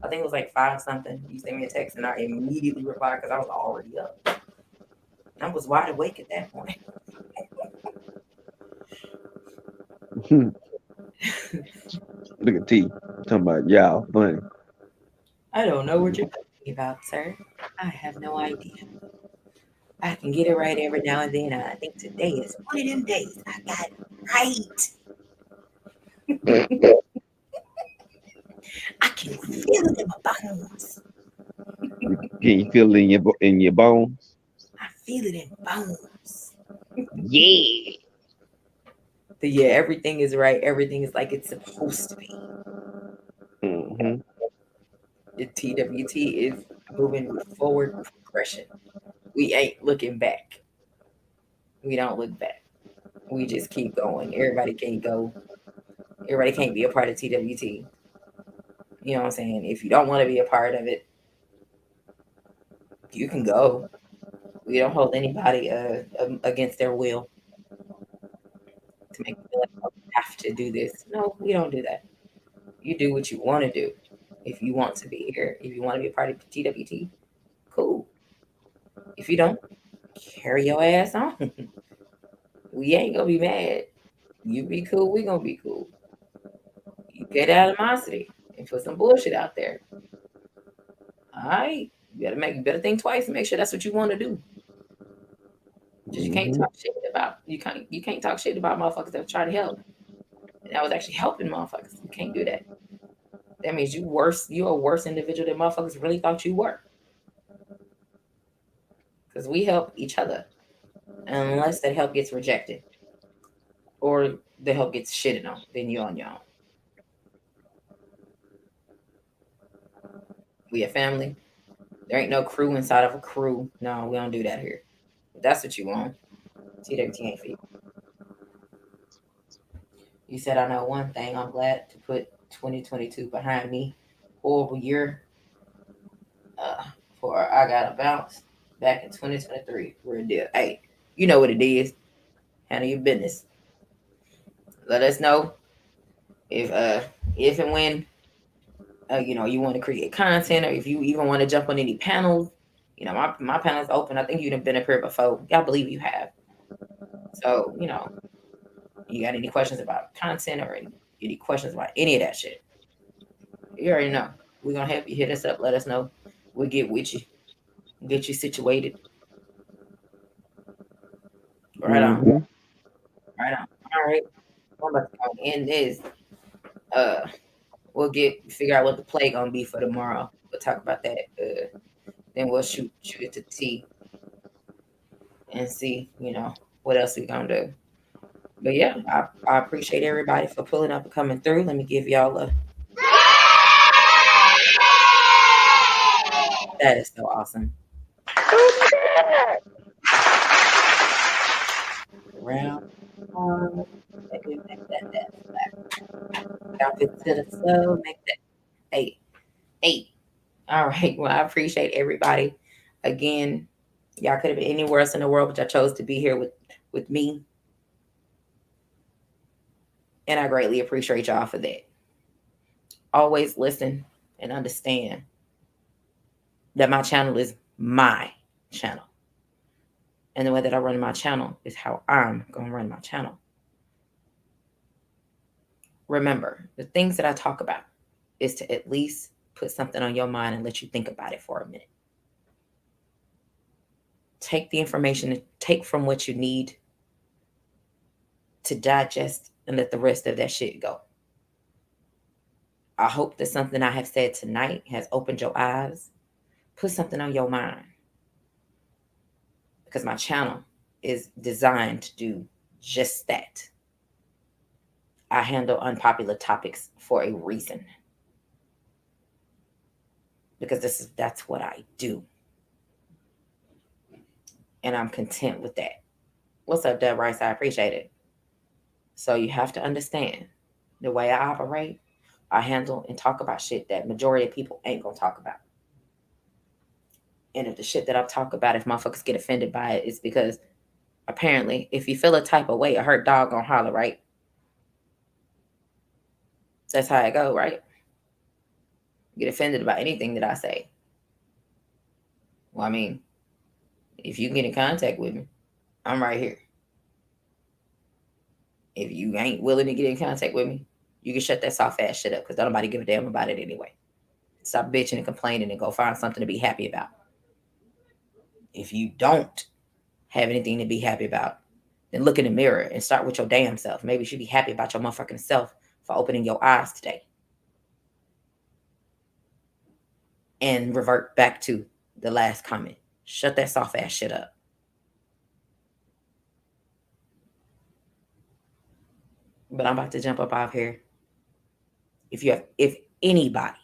I think it was like five something. You sent me a text and I immediately replied because I was already up. I was wide awake at that point. Look at T talking about y'all funny. I don't know what you're talking about, sir. I have no idea. I can get it right every now and then. I think today is one of them days I got it right. I can feel it in my bones. Can you feel it in your bones? I feel it in bones. Yeah. But yeah, everything is right. Everything is like it's supposed to be. Hmm. The TWT is moving with forward progression. We ain't looking back. We don't look back. We just keep going. Everybody can't go. Everybody can't be a part of TWT. You know what I'm saying? If you don't want to be a part of it, you can go. We don't hold anybody against their will to make them feel like, oh, you have to do this. No, we don't do that. You do what you want to do. If you want to be here, if you want to be a part of TWT, cool. If you don't, carry your ass on. We ain't gonna be mad. You be cool, we gonna be cool. You get animosity and put some bullshit out there. All right, you better think twice and make sure that's what you want to do. Because you can't Hmm. talk shit about you can't talk shit about motherfuckers that are trying to help. And I was actually helping motherfuckers. You can't do that. That means you're a worse individual than motherfuckers really thought you were. Because we help each other. Unless that help gets rejected or the help gets shitted on, then you're on your own. We a family. There ain't no crew inside of a crew. No, we don't do that here. If that's what you want, TWT ain't for you. You said I know one thing. I'm glad to put 2022 behind me. Horrible year. Uh, for I got a bounce back in 2023. Real deal. Hey, you know what it is. Handle your business. Let us know if if and when you want to create content, or if you even want to jump on any panels. My panel's open. I think you've been up here before. Y'all believe you have. So, you got any questions about content or any questions about any of that shit, you already know. We're gonna help you. Hit us up, let us know. We'll get with you, get you situated. Right on. Hmm. Right on. All right. I'm about to go end this. Uh we'll figure out what the play gonna be for tomorrow. We'll talk about that. Then we'll shoot it to T and see, what else we gonna do. But yeah, I appreciate everybody for pulling up and coming through. Let me give y'all a that is so awesome. Round one. Maybe make that drop it to the flow. Make that eight. Eight. All right. Well, I appreciate everybody. Again, y'all could have been anywhere else in the world, but y'all chose to be here with me. And I greatly appreciate y'all for that. Always listen and understand that my channel is my channel. And the way that I run my channel is how I'm going to run my channel. Remember, the things that I talk about is to at least put something on your mind and let you think about it for a minute. Take the information, take from what you need to digest, and let the rest of that shit go. I hope that something I have said tonight has opened your eyes, put something on your mind, because my channel is designed to do just that. I handle unpopular topics for a reason, because that's what I do, and I'm content with that. What's up, Deb Rice? I appreciate it. So you have to understand the way I operate. I handle and talk about shit that majority of people ain't gonna talk about. And if the shit that I talk about, if motherfuckers get offended by it, it's because apparently, if you feel a type of way, a hurt dog gonna holler, right? That's how it go, right? Get offended about anything that I say. Well, I mean, if you get in contact with me, I'm right here. If you ain't willing to get in contact with me, you can shut that soft ass shit up because nobody give a damn about it anyway. Stop bitching and complaining and go find something to be happy about. If you don't have anything to be happy about, then look in the mirror and start with your damn self. Maybe you should be happy about your motherfucking self for opening your eyes today. And revert back to the last comment. Shut that soft ass shit up. But I'm about to jump up off here. If anybody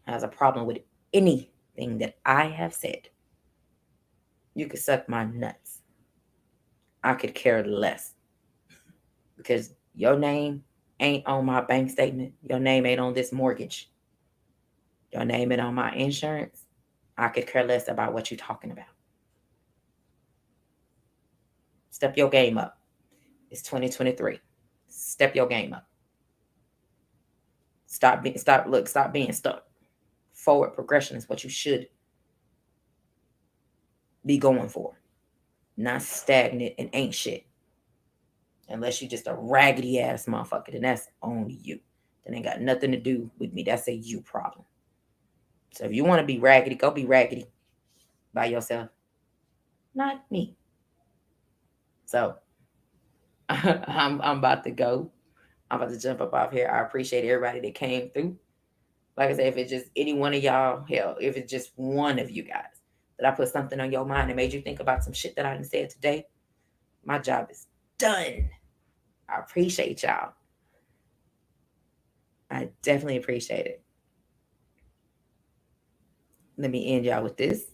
has a problem with anything that I have said, you could suck my nuts. I could care less. Because your name ain't on my bank statement. Your name ain't on this mortgage. Your name ain't on my insurance. I could care less about what you're talking about. Step your game up. It's 2023. Step your game up. Stop being stuck. Forward progression is what you should be going for. Not stagnant and ain't shit. Unless you just a raggedy ass motherfucker, then that's on you. That ain't got nothing to do with me. That's a you problem. So if you want to be raggedy, go be raggedy by yourself. Not me. So I'm about to go. I'm about to jump up off here. I appreciate everybody that came through. Like I said, if it's just any one of y'all, hell, if it's just one of you guys that I put something on your mind and made you think about some shit that I done said today, my job is done. I appreciate y'all. I definitely appreciate it. Let me end y'all with this.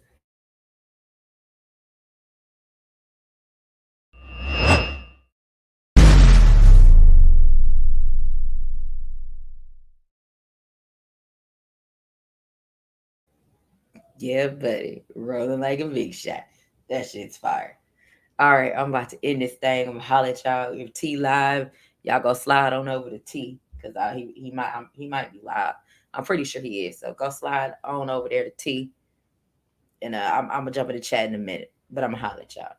Yeah, buddy. Rolling like a big shot. That shit's fire. All right, I'm about to end this thing. I'm gonna holler at y'all. If T live, y'all go slide on over to T because he might be live. I'm pretty sure he is. So go slide on over there to T, and I'm gonna jump in the chat in a minute. But I'm gonna holler at y'all.